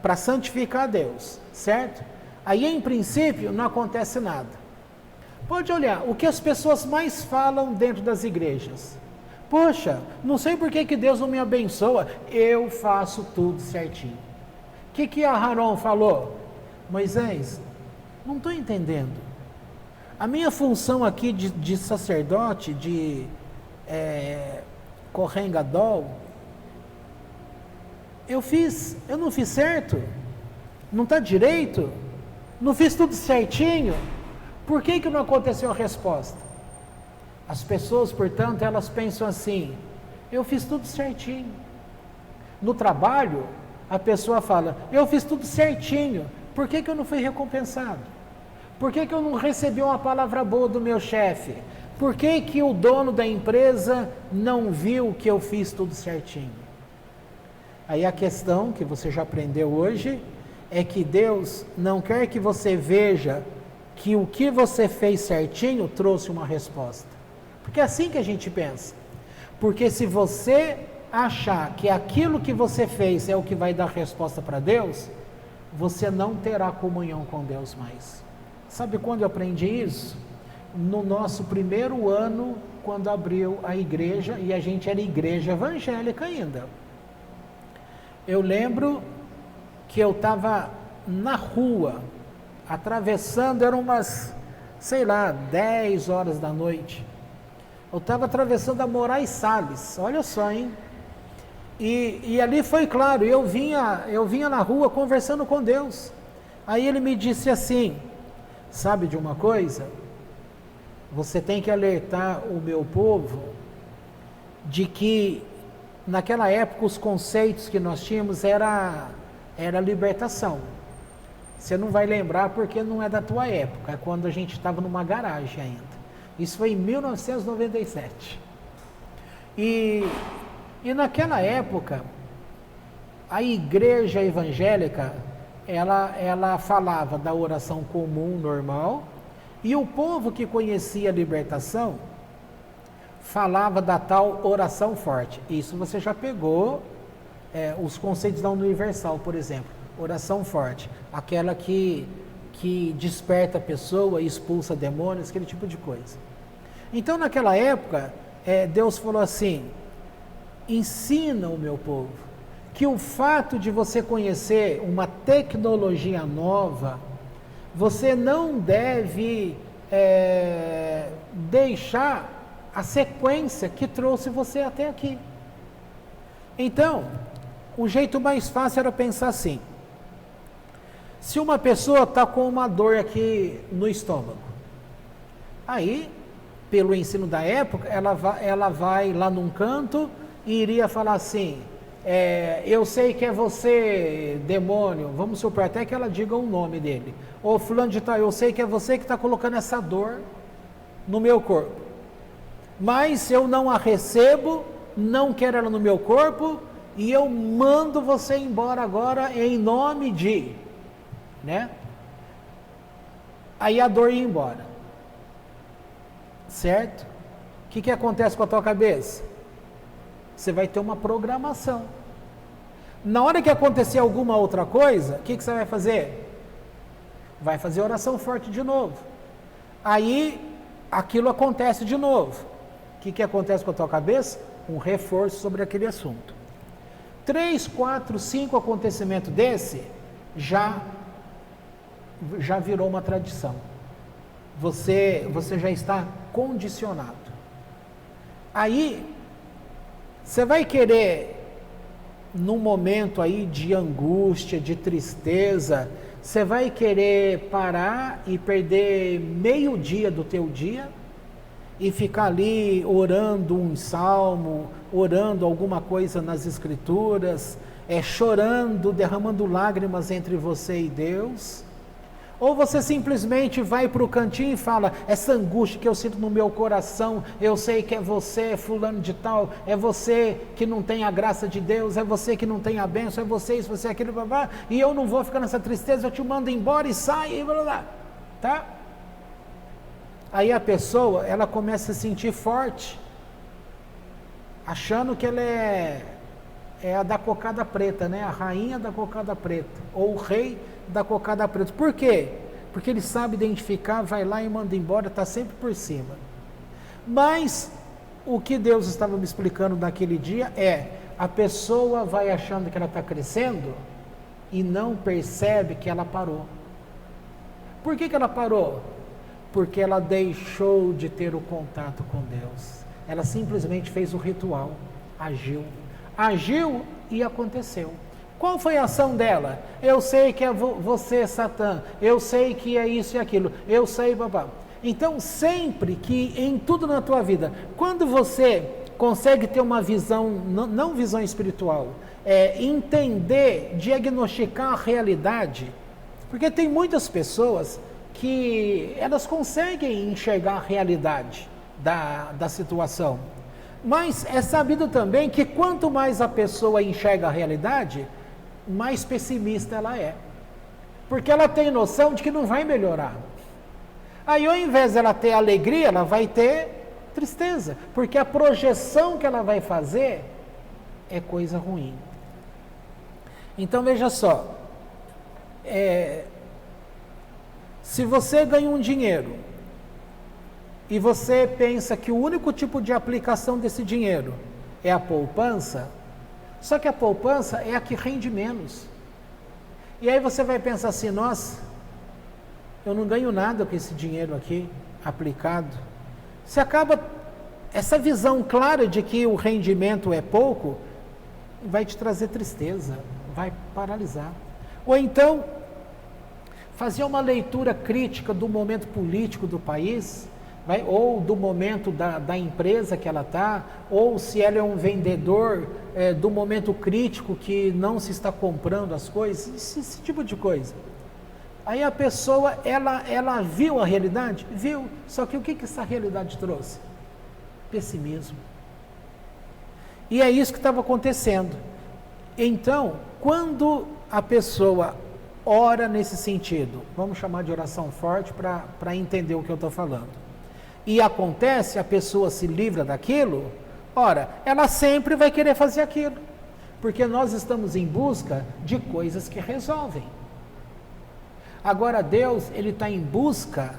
para santificar Deus, certo? Aí, em princípio, não acontece nada. Pode olhar, o que as pessoas mais falam dentro das igrejas. Poxa, não sei por que Deus não me abençoa, eu faço tudo certinho. O que Aharon falou? Moisés, não estou entendendo. A minha função aqui de sacerdote, de Kohen Gadol, eu não fiz certo? Não está direito? Não fiz tudo certinho? Por que não aconteceu a resposta? As pessoas, portanto, elas pensam assim, eu fiz tudo certinho. No trabalho, a pessoa fala, eu fiz tudo certinho, por que eu não fui recompensado? Por que eu não recebi uma palavra boa do meu chefe? Por que o dono da empresa não viu que eu fiz tudo certinho? Aí a questão que você já aprendeu hoje é que Deus não quer que você veja que o que você fez certinho trouxe uma resposta. Porque é assim que a gente pensa. Porque se você achar que aquilo que você fez é o que vai dar resposta para Deus, você não terá comunhão com Deus mais. Sabe quando eu aprendi isso? No nosso primeiro ano, quando abriu a igreja, e a gente era igreja evangélica ainda. Eu lembro que eu estava na rua, atravessando, eram umas, 10 horas da noite. Eu estava atravessando a Moraes Salles, olha só, hein? E ali foi claro, eu vinha na rua conversando com Deus. Aí ele me disse assim, sabe de uma coisa? Você tem que alertar o meu povo de que naquela época os conceitos que nós tínhamos era era libertação. Você não vai lembrar porque não é da tua época, é quando a gente estava numa garagem ainda. Isso foi em 1997. E naquela época, a igreja evangélica, ela falava da oração comum, normal, e o povo que conhecia a libertação, falava da tal oração forte. Isso você já pegou os conceitos da Universal, por exemplo. Oração forte, aquela que desperta a pessoa, expulsa demônios, aquele tipo de coisa. Então, naquela época, Deus falou assim: ensina o meu povo que o fato de você conhecer uma tecnologia nova, você não deve deixar a sequência que trouxe você até aqui. Então, o jeito mais fácil era pensar assim: se uma pessoa está com uma dor aqui no estômago, aí, pelo ensino da época, ela vai lá num canto e iria falar assim: eu sei que é você, demônio, vamos supor até que ela diga o nome dele, ou fulano de tal, eu sei que é você que está colocando essa dor no meu corpo, mas eu não a recebo, não quero ela no meu corpo, e eu mando você embora agora em nome de, né? Aí a dor ia embora. Certo? O que acontece com a tua cabeça? Você vai ter uma programação. Na hora que acontecer alguma outra coisa, o que você vai fazer? Vai fazer oração forte de novo. Aí, aquilo acontece de novo. O que acontece com a tua cabeça? Um reforço sobre aquele assunto. 3, 4, 5 acontecimentos desse, já virou uma tradição. Você já está condicionado. Aí, você vai querer, num momento aí de angústia, de tristeza, você vai querer parar e perder meio dia do teu dia e ficar ali orando um salmo, orando alguma coisa nas escrituras, chorando, derramando lágrimas entre você e Deus? Ou você simplesmente vai para o cantinho e fala: essa angústia que eu sinto no meu coração, eu sei que é você, fulano de tal, é você que não tem a graça de Deus, é você que não tem a bênção, é você isso, você aquilo, blá, blá, e eu não vou ficar nessa tristeza, eu te mando embora e sai, e blá, blá, tá? Aí a pessoa, ela começa a se sentir forte, achando que ela é a da cocada preta, né? A rainha da cocada preta, ou o rei da cocada preta. Por quê? Porque ele sabe identificar, vai lá e manda embora, está sempre por cima. Mas o que Deus estava me explicando naquele dia a pessoa vai achando que ela está crescendo e não percebe que ela parou. Por que ela parou? Porque ela deixou de ter o contato com Deus. Ela simplesmente fez o ritual, agiu e aconteceu. Qual foi a ação dela? Eu sei que é você, Satã, eu sei que é isso e aquilo, eu sei, babá. Então, sempre que em tudo na tua vida, quando você consegue ter uma visão, não visão espiritual, entender, diagnosticar a realidade, porque tem muitas pessoas que elas conseguem enxergar a realidade da situação, mas é sabido também que quanto mais a pessoa enxerga a realidade, mais pessimista ela é, porque ela tem noção de que não vai melhorar. Aí, ao invés dela ter alegria, ela vai ter tristeza, porque a projeção que ela vai fazer é coisa ruim. Então, veja só, se você ganha um dinheiro e você pensa que o único tipo de aplicação desse dinheiro é a poupança, só que a poupança é a que rende menos. E aí você vai pensar assim: nossa, eu não ganho nada com esse dinheiro aqui aplicado. Você acaba, essa visão clara de que o rendimento é pouco, vai te trazer tristeza, vai paralisar. Ou então, fazer uma leitura crítica do momento político do país, ou do momento da empresa que ela está, ou se ela é um vendedor do momento crítico que não se está comprando as coisas, esse tipo de coisa. Aí a pessoa, ela viu a realidade? Viu. Só que o que essa realidade trouxe? Pessimismo. E é isso que estava acontecendo. Então, quando a pessoa ora nesse sentido, vamos chamar de oração forte para entender o que eu estou falando, e acontece, a pessoa se livra daquilo, ora, ela sempre vai querer fazer aquilo, porque nós estamos em busca de coisas que resolvem. Agora Deus, Ele está em busca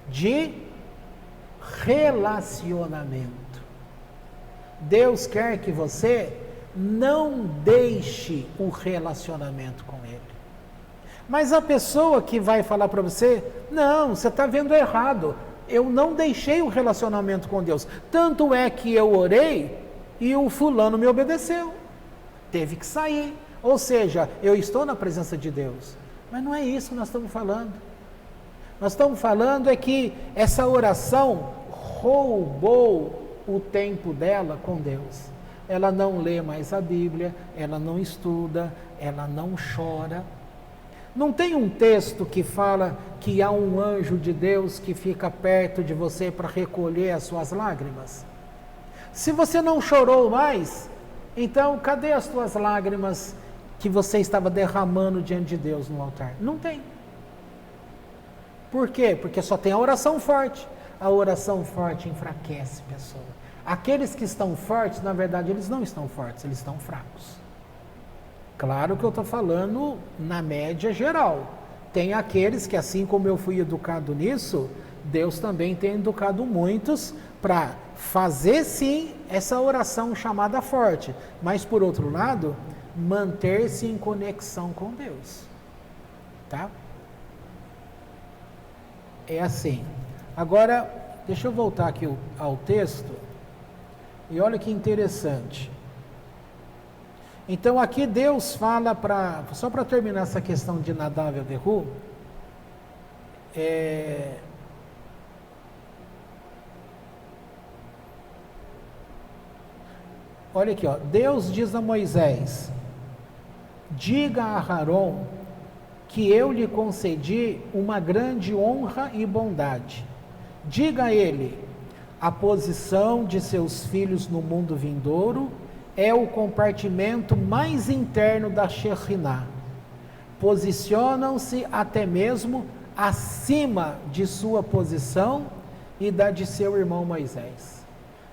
de relacionamento. Deus quer que você não deixe o relacionamento com Ele. Mas a pessoa que vai falar para você, não, você está vendo errado, eu não deixei o relacionamento com Deus, tanto é que eu orei e o fulano me obedeceu, teve que sair, ou seja, eu estou na presença de Deus. Mas não é isso que nós estamos falando. Nós estamos falando é que essa oração roubou o tempo dela com Deus. Ela não lê mais a Bíblia, ela não estuda, ela não chora. Não tem um texto que fala que há um anjo de Deus que fica perto de você para recolher as suas lágrimas? Se você não chorou mais, então cadê as suas lágrimas que você estava derramando diante de Deus no altar? Não tem. Por quê? Porque só tem a oração forte. A oração forte enfraquece a pessoa. Aqueles que estão fortes, na verdade, eles não estão fortes, eles estão fracos. Claro que eu estou falando na média geral. Tem aqueles que, assim como eu fui educado nisso, Deus também tem educado muitos para fazer sim essa oração chamada forte, mas por outro lado, manter-se em conexão com Deus, tá? É assim. Agora, deixa eu voltar aqui ao texto, e olha que interessante. Então aqui Deus fala só para terminar essa questão de Nadav e Abihu, olha aqui, ó, Deus diz a Moisés, diga a Aharon que eu lhe concedi uma grande honra e bondade. Diga a ele, a posição de seus filhos no mundo vindouro é o compartimento mais interno da Shekhinah. Posicionam-se até mesmo acima de sua posição e da de seu irmão Moisés.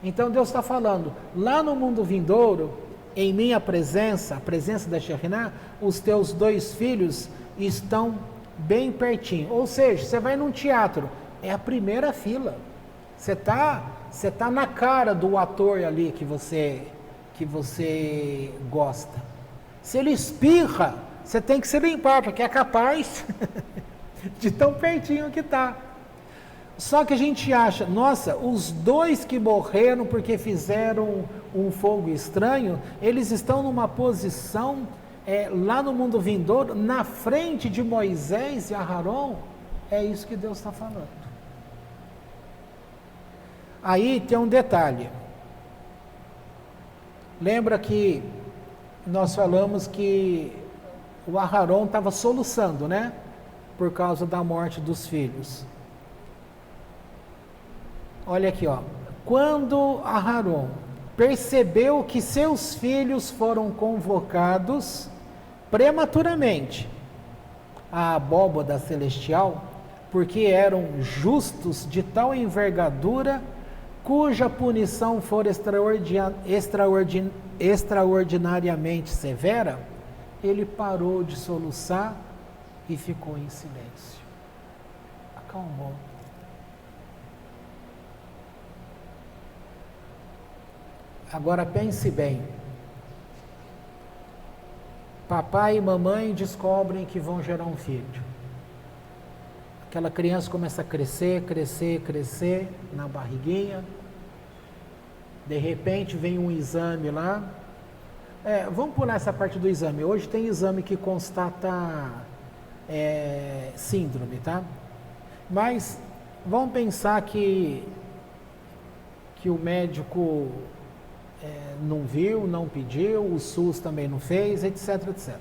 Então Deus está falando, lá no mundo vindouro, em minha presença, a presença da Shekhinah, os teus dois filhos estão bem pertinho. Ou seja, você vai num teatro, é a primeira fila. Você tá na cara do ator ali que você gosta. Se ele espirra, você tem que se limpar, porque é capaz de tão pertinho que está. Só que a gente acha, nossa, os dois que morreram porque fizeram um fogo estranho, eles estão numa posição lá no mundo vindouro, na frente de Moisés e Aharon. É isso que Deus está falando. Aí tem um detalhe. Lembra que nós falamos que o Aharon estava soluçando, né? Por causa da morte dos filhos. Olha aqui, ó. Quando Aharon percebeu que seus filhos foram convocados prematuramente à abóbada celestial, porque eram justos de tal envergadura, cuja punição for extraordinariamente severa, ele parou de soluçar e ficou em silêncio. Acalmou. Agora pense bem. Papai e mamãe descobrem que vão gerar um filho. Aquela criança começa a crescer na barriguinha. De repente vem um exame lá. Vamos pular essa parte do exame. Hoje tem exame que constata síndrome, tá? Mas Vamos pensar que o médico não viu, não pediu, o SUS também não fez, etc, etc.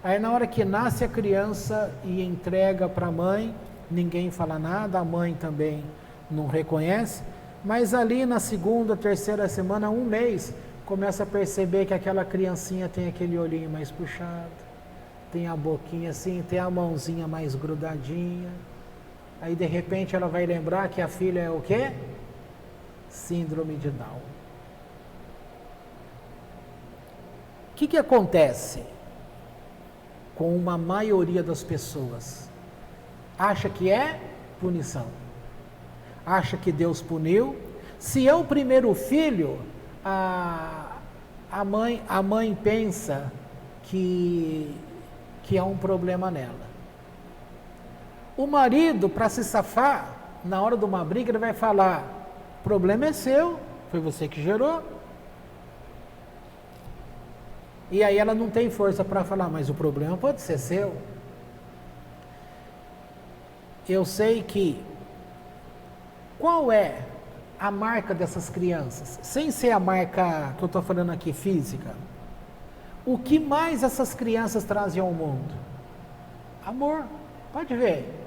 Aí na hora que nasce a criança e entrega para a mãe, ninguém fala nada, a mãe também não reconhece, mas ali na segunda, terceira semana, um mês, começa a perceber que aquela criancinha tem aquele olhinho mais puxado, tem a boquinha assim, tem a mãozinha mais grudadinha. Aí de repente ela vai lembrar que a filha é o quê? Síndrome de Down. O que acontece com uma maioria das pessoas? Acha que é punição. Acha que Deus puniu. Se é o primeiro filho, a mãe pensa que é um problema nela. O marido, para se safar, na hora de uma briga, ele vai falar: o problema é seu, foi você que gerou. E aí ela não tem força para falar, mas o problema pode ser seu. Eu sei que, qual é a marca dessas crianças? Sem ser a marca que eu estou falando aqui, física. O que mais essas crianças trazem ao mundo? Amor. Pode ver.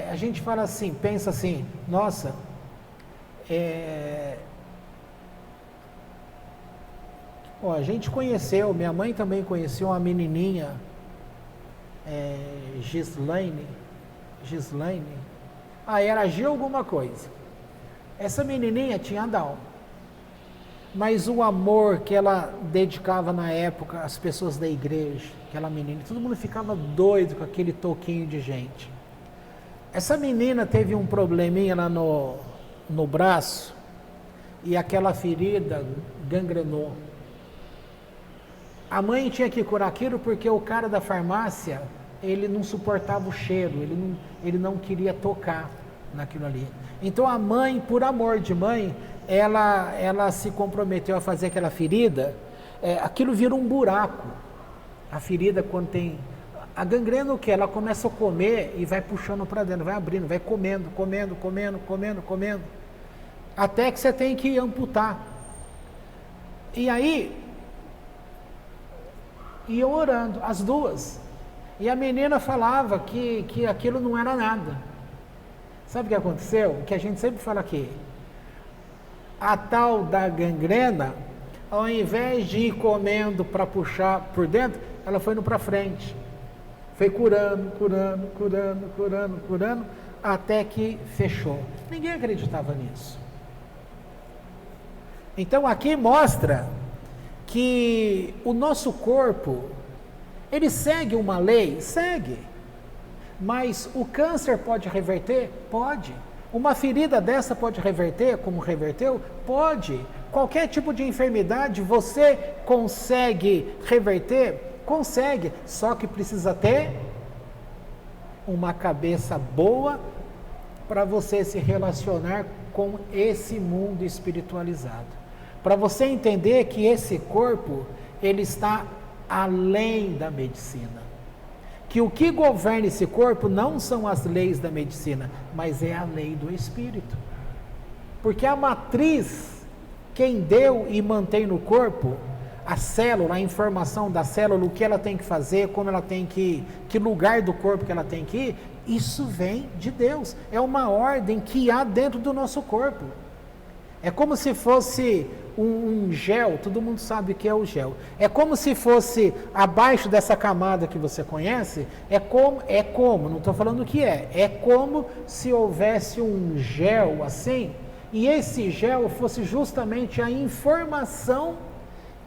A gente fala assim, pensa assim, nossa, a gente conheceu, minha mãe também conheceu uma menininha, Gislaine, era G alguma coisa. Essa menininha tinha Down, mas o amor que ela dedicava na época às pessoas da igreja, aquela menina, todo mundo ficava doido com aquele toquinho de gente. Essa menina teve um probleminha lá no braço e aquela ferida gangrenou. A mãe tinha que curar aquilo porque o cara da farmácia, ele não suportava o cheiro, ele não queria tocar naquilo ali. Então a mãe, por amor de mãe, ela se comprometeu a fazer aquela ferida, aquilo vira um buraco. A ferida, quando tem... A gangrena, o que? Ela começa a comer e vai puxando para dentro, vai abrindo, vai comendo, até que você tem que amputar. E aí, iam orando, as duas. E a menina falava que aquilo não era nada. Sabe o que aconteceu? O que a gente sempre fala aqui. A tal da gangrena, ao invés de ir comendo para puxar por dentro, ela foi indo para frente. Foi curando, até que fechou. Ninguém acreditava nisso. Então aqui mostra que o nosso corpo, ele segue uma lei? Segue. Mas o câncer pode reverter? Pode. Uma ferida dessa pode reverter, como reverteu? Pode. Qualquer tipo de enfermidade você consegue reverter? Consegue. Só que precisa ter uma cabeça boa para você se relacionar com esse mundo espiritualizado. Para você entender que esse corpo, ele está além da medicina. Que o que governa esse corpo não são as leis da medicina, mas é a lei do Espírito. Porque a matriz, quem deu e mantém no corpo, a célula, a informação da célula, o que ela tem que fazer, como ela tem que lugar do corpo que ela tem que ir, isso vem de Deus. É uma ordem que há dentro do nosso corpo. É como se fosse um gel, todo mundo sabe o que é o gel. É como se fosse abaixo dessa camada que você conhece, não estou falando o que é como se houvesse um gel assim, e esse gel fosse justamente a informação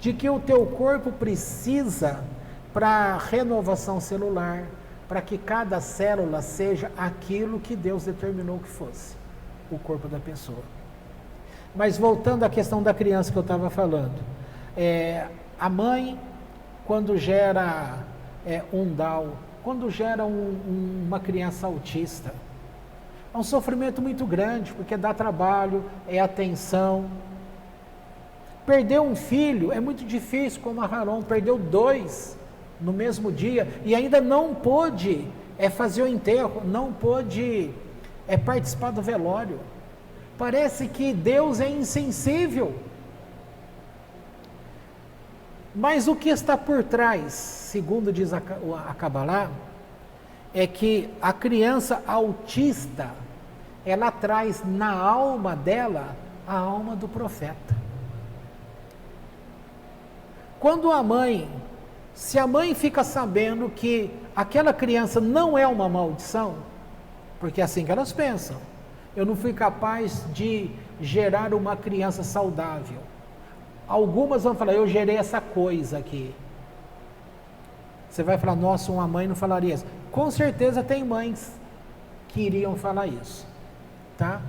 de que o teu corpo precisa para renovação celular, para que cada célula seja aquilo que Deus determinou que fosse, o corpo da pessoa. Mas voltando à questão da criança que eu estava falando, a mãe, quando gera um Down, quando gera uma criança autista, é um sofrimento muito grande, porque dá trabalho, é atenção. Perder um filho é muito difícil, como a Haron perdeu 2 no mesmo dia, e ainda não pôde fazer o enterro, não pôde é participar do velório. Parece que Deus é insensível. Mas o que está por trás, segundo diz a Kabbalah, é que a criança autista, ela traz na alma dela a alma do profeta. Quando se a mãe fica sabendo que aquela criança não é uma maldição, porque é assim que elas pensam, eu não fui capaz de gerar uma criança saudável. Algumas vão falar, eu gerei essa coisa aqui. Você vai falar, nossa, uma mãe não falaria isso. Com certeza tem mães que iriam falar isso, tá?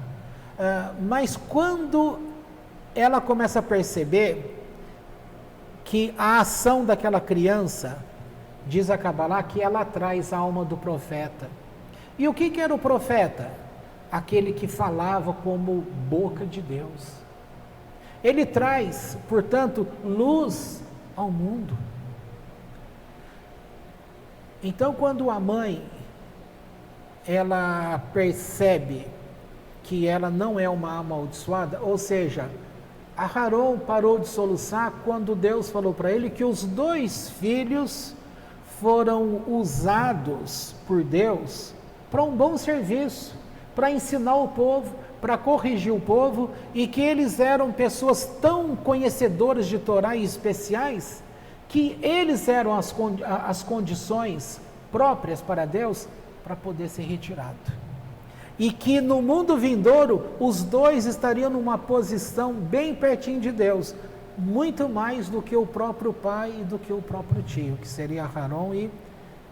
Mas quando ela começa a perceber que a ação daquela criança, diz a Kabbalah, que ela traz a alma do profeta. E o que era o profeta? Aquele que falava como boca de Deus. Ele traz, portanto, luz ao mundo. Então, quando a mãe, ela percebe que ela não é uma amaldiçoada, ou seja, Aharon parou de soluçar quando Deus falou para ele que os 2 filhos foram usados por Deus para um bom serviço, para ensinar o povo, para corrigir o povo, e que eles eram pessoas tão conhecedoras de Torá e especiais, que eles eram as condições próprias para Deus para poder ser retirado. E que no mundo vindouro, os 2 estariam numa posição bem pertinho de Deus, muito mais do que o próprio pai e do que o próprio tio, que seria Aharon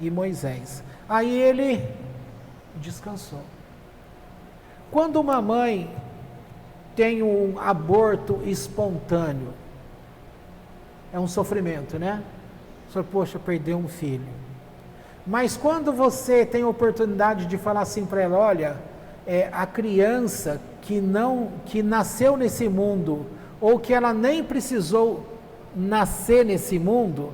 e Moisés. Aí ele descansou. Quando uma mãe tem um aborto espontâneo, é um sofrimento, né? Você, poxa, perdeu um filho. Mas quando você tem a oportunidade de falar assim para ela, olha, a criança que nasceu nesse mundo, ou que ela nem precisou nascer nesse mundo,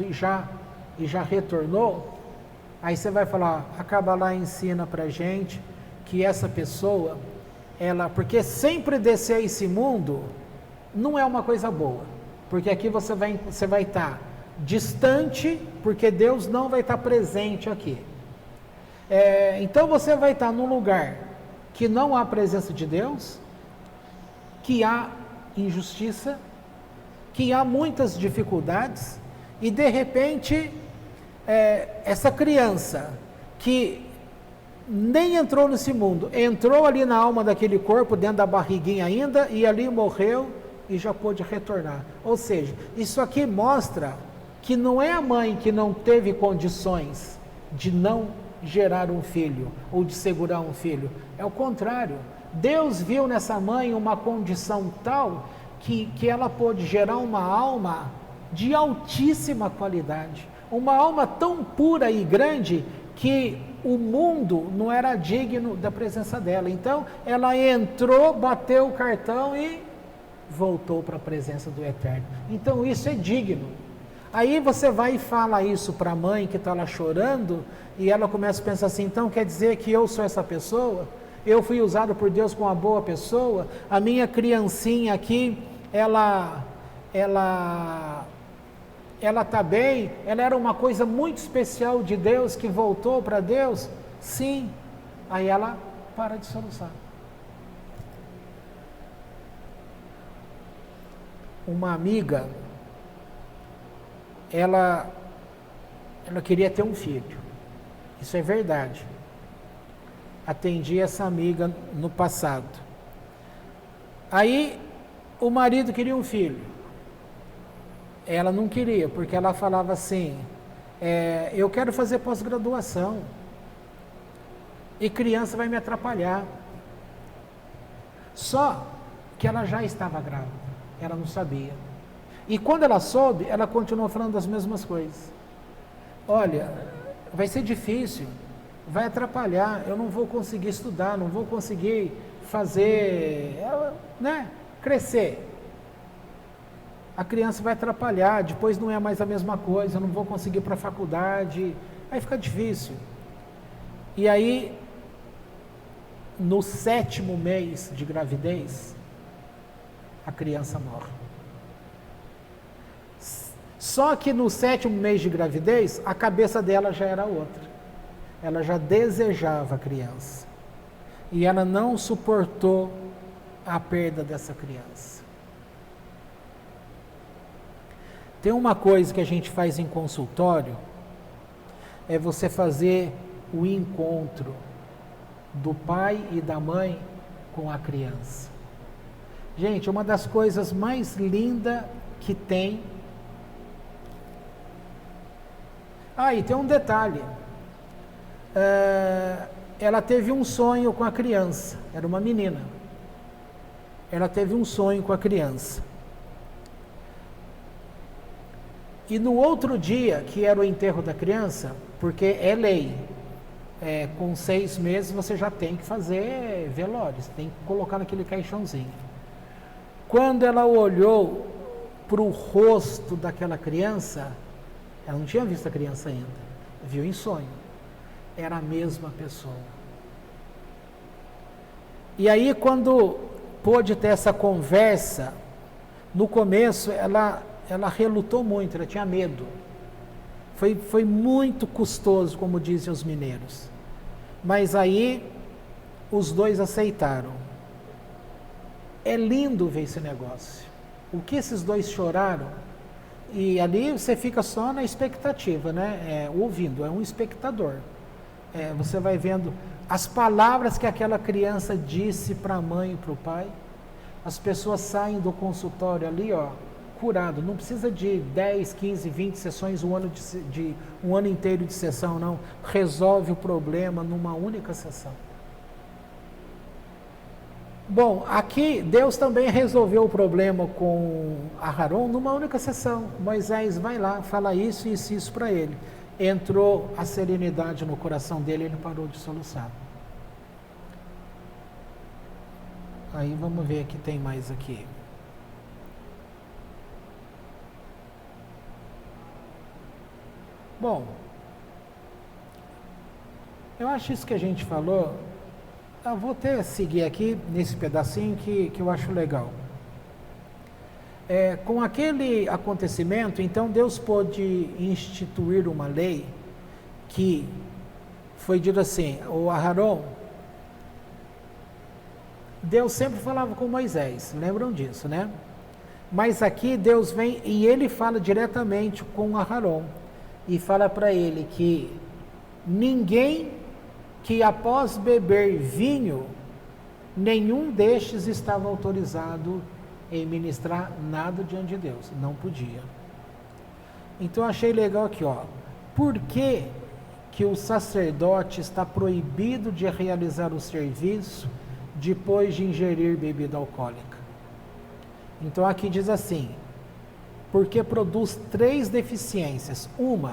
e já retornou, aí você vai falar, a Kabbalah ensina para a gente que essa pessoa, porque sempre descer a esse mundo não é uma coisa boa, porque aqui você vai estar distante, porque Deus não vai estar presente aqui. Então você vai estar num lugar que não há presença de Deus, que há injustiça, que há muitas dificuldades, e de repente essa criança que nem entrou nesse mundo, entrou ali na alma daquele corpo, dentro da barriguinha ainda, e ali morreu e já pôde retornar. Ou seja, isso aqui mostra que não é a mãe que não teve condições de não gerar um filho, ou de segurar um filho, é o contrário. Deus viu nessa mãe uma condição tal que ela pôde gerar uma alma de altíssima qualidade, uma alma tão pura e grande que o mundo não era digno da presença dela. Então ela entrou, bateu o cartão e voltou para a presença do Eterno. Então isso é digno. Aí você vai e fala isso para a mãe que está lá chorando, e ela começa a pensar assim, então quer dizer que eu sou essa pessoa? Eu fui usado por Deus como uma boa pessoa? A minha criancinha aqui, ela está bem? Ela era uma coisa muito especial de Deus que voltou para Deus? Sim. Aí ela para de soluçar. Uma amiga, ela queria ter um filho. Isso é verdade. Atendi essa amiga no passado. Aí o marido queria um filho. Ela não queria, porque ela falava assim, eu quero fazer pós-graduação, e criança vai me atrapalhar. Só que ela já estava grávida, ela não sabia. E quando ela soube, ela continuou falando as mesmas coisas. Olha, vai ser difícil, vai atrapalhar, eu não vou conseguir estudar, não vou conseguir fazer, crescer. A criança vai atrapalhar, depois não é mais a mesma coisa, eu não vou conseguir ir para a faculdade, Aí fica difícil. E aí, no 7º mês de gravidez, a criança morre. Só que no 7º mês de gravidez, a cabeça dela já era outra. Ela já desejava a criança. E ela não suportou a perda dessa criança. Tem uma coisa que a gente faz em consultório, é você fazer o encontro do pai e da mãe com a criança. Gente, uma das coisas mais lindas que tem. E tem um detalhe. Ela teve um sonho com a criança, era uma menina. Ela teve um sonho com a criança. E no outro dia, que era o enterro da criança, porque é lei, com 6 meses você já tem que fazer velório, você tem que colocar naquele caixãozinho. Quando ela olhou para o rosto daquela criança, ela não tinha visto a criança ainda, viu em sonho. Era a mesma pessoa. E aí, quando pôde ter essa conversa, no começo ela relutou muito, ela tinha medo. Foi muito custoso, como dizem os mineiros. Mas aí, os dois aceitaram. É lindo ver esse negócio. O que esses dois choraram, e ali você fica só na expectativa, né? Ouvindo, é um espectador. Você vai vendo as palavras que aquela criança disse para a mãe e para o pai. As pessoas saem do consultório ali, curado. Não precisa de 10, 15, 20 sessões, um ano inteiro de sessão, não. Resolve o problema numa única sessão. Bom, aqui Deus também resolveu o problema com Aharon numa única sessão. Moisés vai lá, fala isso e isso para ele. Entrou a serenidade no coração dele, ele parou de soluçar. Aí vamos ver o que tem mais aqui. Bom, eu acho isso que a gente falou. Eu vou até seguir aqui nesse pedacinho que eu acho legal. Com aquele acontecimento, então Deus pôde instituir uma lei que foi dito assim, o Aharon, Deus sempre falava com Moisés, lembram disso, né? Mas aqui Deus vem e ele fala diretamente com Aharon e fala para ele que ninguém que após beber vinho, nenhum destes estava autorizado em ministrar nada diante de Deus, não podia. Então achei legal aqui, por que o sacerdote está proibido de realizar o serviço depois de ingerir bebida alcoólica? Então aqui diz assim, porque produz 3 deficiências, 1,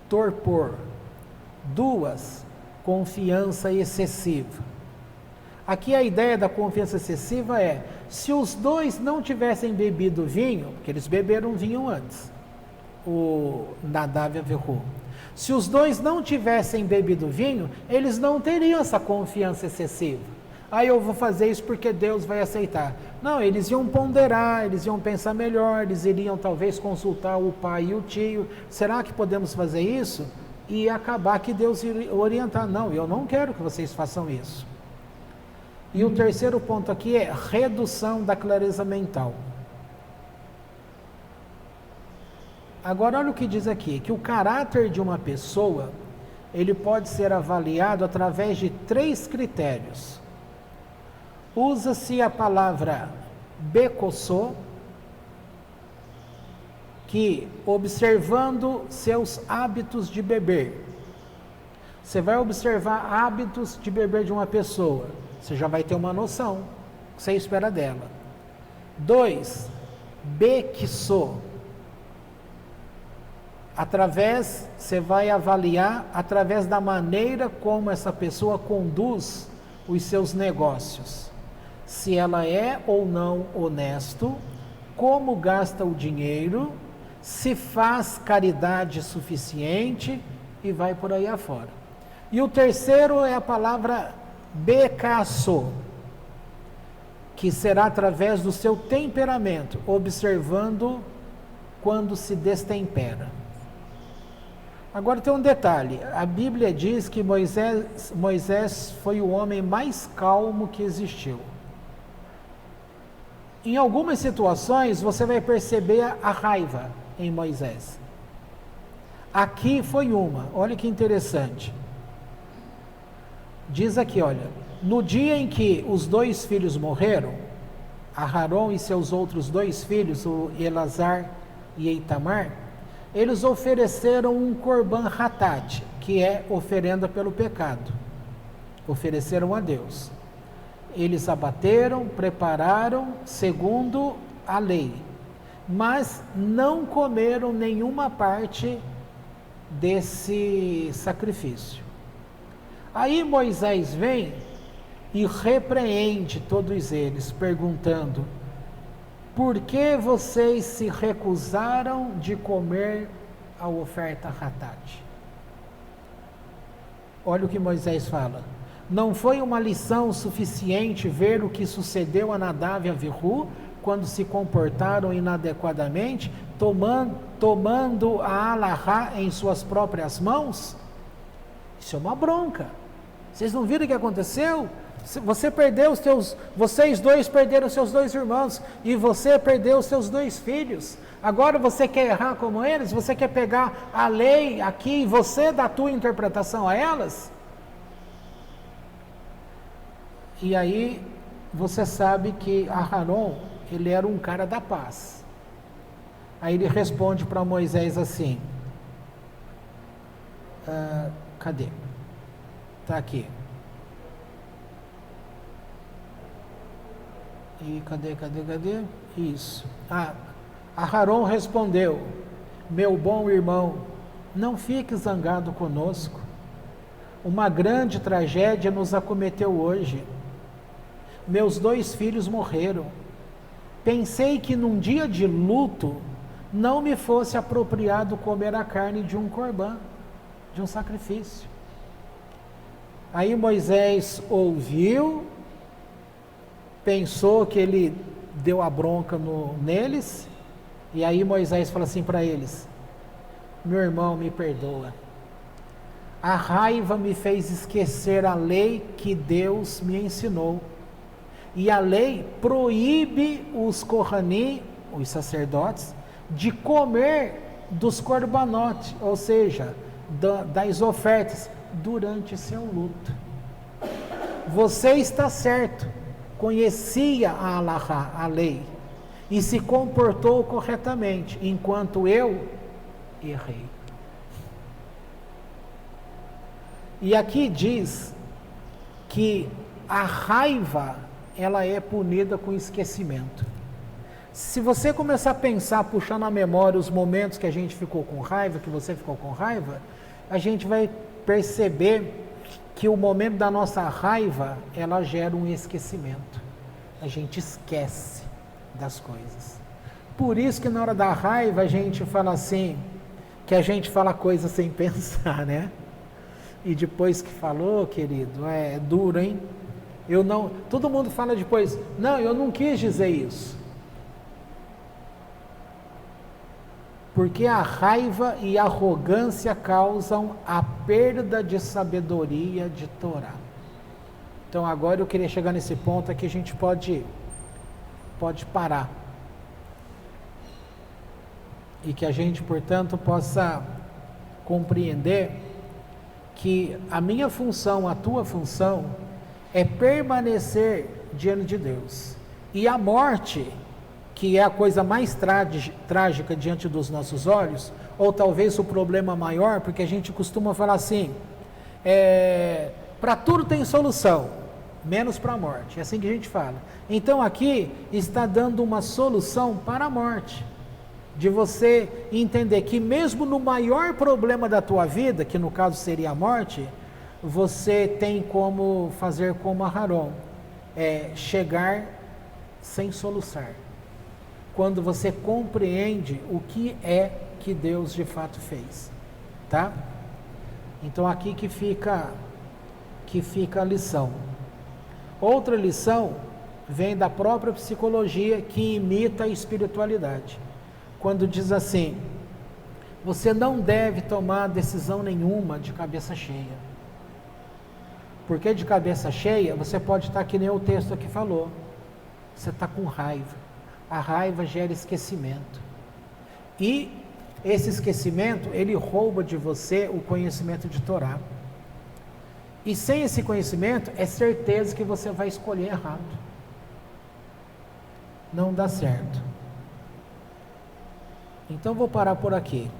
torpor, 2, confiança excessiva. Aqui a ideia da confiança excessiva é, se os dois não tivessem bebido vinho, porque eles beberam vinho antes, o Nadav e Avihu, se os dois não tivessem bebido vinho, eles não teriam essa confiança excessiva. Eu vou fazer isso porque Deus vai aceitar. Não, eles iam ponderar, eles iam pensar melhor, eles iriam talvez consultar o pai e o tio. Será que podemos fazer isso? E acabar que Deus iria orientar. Não, eu não quero que vocês façam isso. E o terceiro ponto aqui é redução da clareza mental. Agora olha o que diz aqui, que o caráter de uma pessoa, ele pode ser avaliado através de 3 critérios. Usa-se a palavra bekossô, que observando seus hábitos de beber, você vai observar hábitos de beber de uma pessoa, você já vai ter uma noção, o que você espera dela. 2, bequissô, você vai avaliar através da maneira como essa pessoa conduz os seus negócios, se ela é ou não honesto, como gasta o dinheiro, se faz caridade suficiente e vai por aí afora. E o terceiro é a palavra becaço, que será através do seu temperamento, observando quando se destempera. Agora tem um detalhe, a Bíblia diz que Moisés foi o homem mais calmo que existiu. Em algumas situações você vai perceber a raiva em Moisés. Aqui foi uma, olha que interessante. Diz aqui, olha, no dia em que os 2 filhos morreram, Aharon e seus outros 2 filhos, o Elazar e Itamar, eles ofereceram um corban hatat, que é oferenda pelo pecado. Ofereceram a Deus. Eles abateram, prepararam segundo a lei, mas não comeram nenhuma parte desse sacrifício. Aí Moisés vem e repreende todos eles, perguntando: por que vocês se recusaram de comer a oferta hatat? Olha o que Moisés fala. Não foi uma lição suficiente ver o que sucedeu a Nadav e a Avihu quando se comportaram inadequadamente, tomando a Alahá em suas próprias mãos? Isso é uma bronca. Vocês não viram o que aconteceu? Vocês 2 perderam seus 2 irmãos e você perdeu seus 2 filhos. Agora você quer errar como eles? Você quer pegar a lei aqui e você dar a tua interpretação a elas? E aí você sabe que Aharon, ele era um cara da paz. Aí ele responde para Moisés assim, cadê? Está aqui. E cadê? Isso. Aharon respondeu: meu bom irmão, não fique zangado conosco. Uma grande tragédia nos acometeu hoje. Meus 2 filhos morreram. Pensei que num dia de luto não me fosse apropriado comer a carne de um corban, de um sacrifício. Aí Moisés ouviu, pensou que ele deu a bronca neles, e aí Moisés fala assim para eles: meu irmão, me perdoa. A raiva me fez esquecer a lei que Deus me ensinou. E a lei proíbe os Kohanim, os sacerdotes, de comer dos korbanot, ou seja, das ofertas, durante seu luto. Você está certo, conhecia a Alahá, a lei, e se comportou corretamente, enquanto eu errei. E aqui diz que a raiva, ela é punida com esquecimento. Se você começar a pensar, puxar na memória os momentos que a gente ficou com raiva, que você ficou com raiva, a gente vai perceber que o momento da nossa raiva, ela gera um esquecimento. A gente esquece das coisas. Por isso que na hora da raiva a gente fala assim, que a gente fala coisa sem pensar, né? E depois que falou, querido, é duro, hein? Todo mundo fala depois, não, eu não quis dizer isso. Porque a raiva e a arrogância causam a perda de sabedoria de Torá. Então agora eu queria chegar nesse ponto aqui, a gente pode parar. E que a gente, portanto, possa compreender que a minha função, a tua função, é permanecer diante de Deus. E a morte, que é a coisa mais trágica diante dos nossos olhos, ou talvez o problema maior, porque a gente costuma falar assim, para tudo tem solução, menos para a morte, é assim que a gente fala. Então aqui está dando uma solução para a morte, de você entender que mesmo no maior problema da tua vida, que no caso seria a morte, você tem como fazer como Aharon, chegar sem soluçar. Quando você compreende o que é que Deus de fato fez, tá? Então aqui que fica a lição. Outra lição vem da própria psicologia, que imita a espiritualidade. Quando diz assim: você não deve tomar decisão nenhuma de cabeça cheia. Porque de cabeça cheia, você pode estar que nem o texto aqui falou. Você está com raiva. A raiva gera esquecimento. E esse esquecimento, ele rouba de você o conhecimento de Torá. E sem esse conhecimento, é certeza que você vai escolher errado. Não dá certo. Então vou parar por aqui.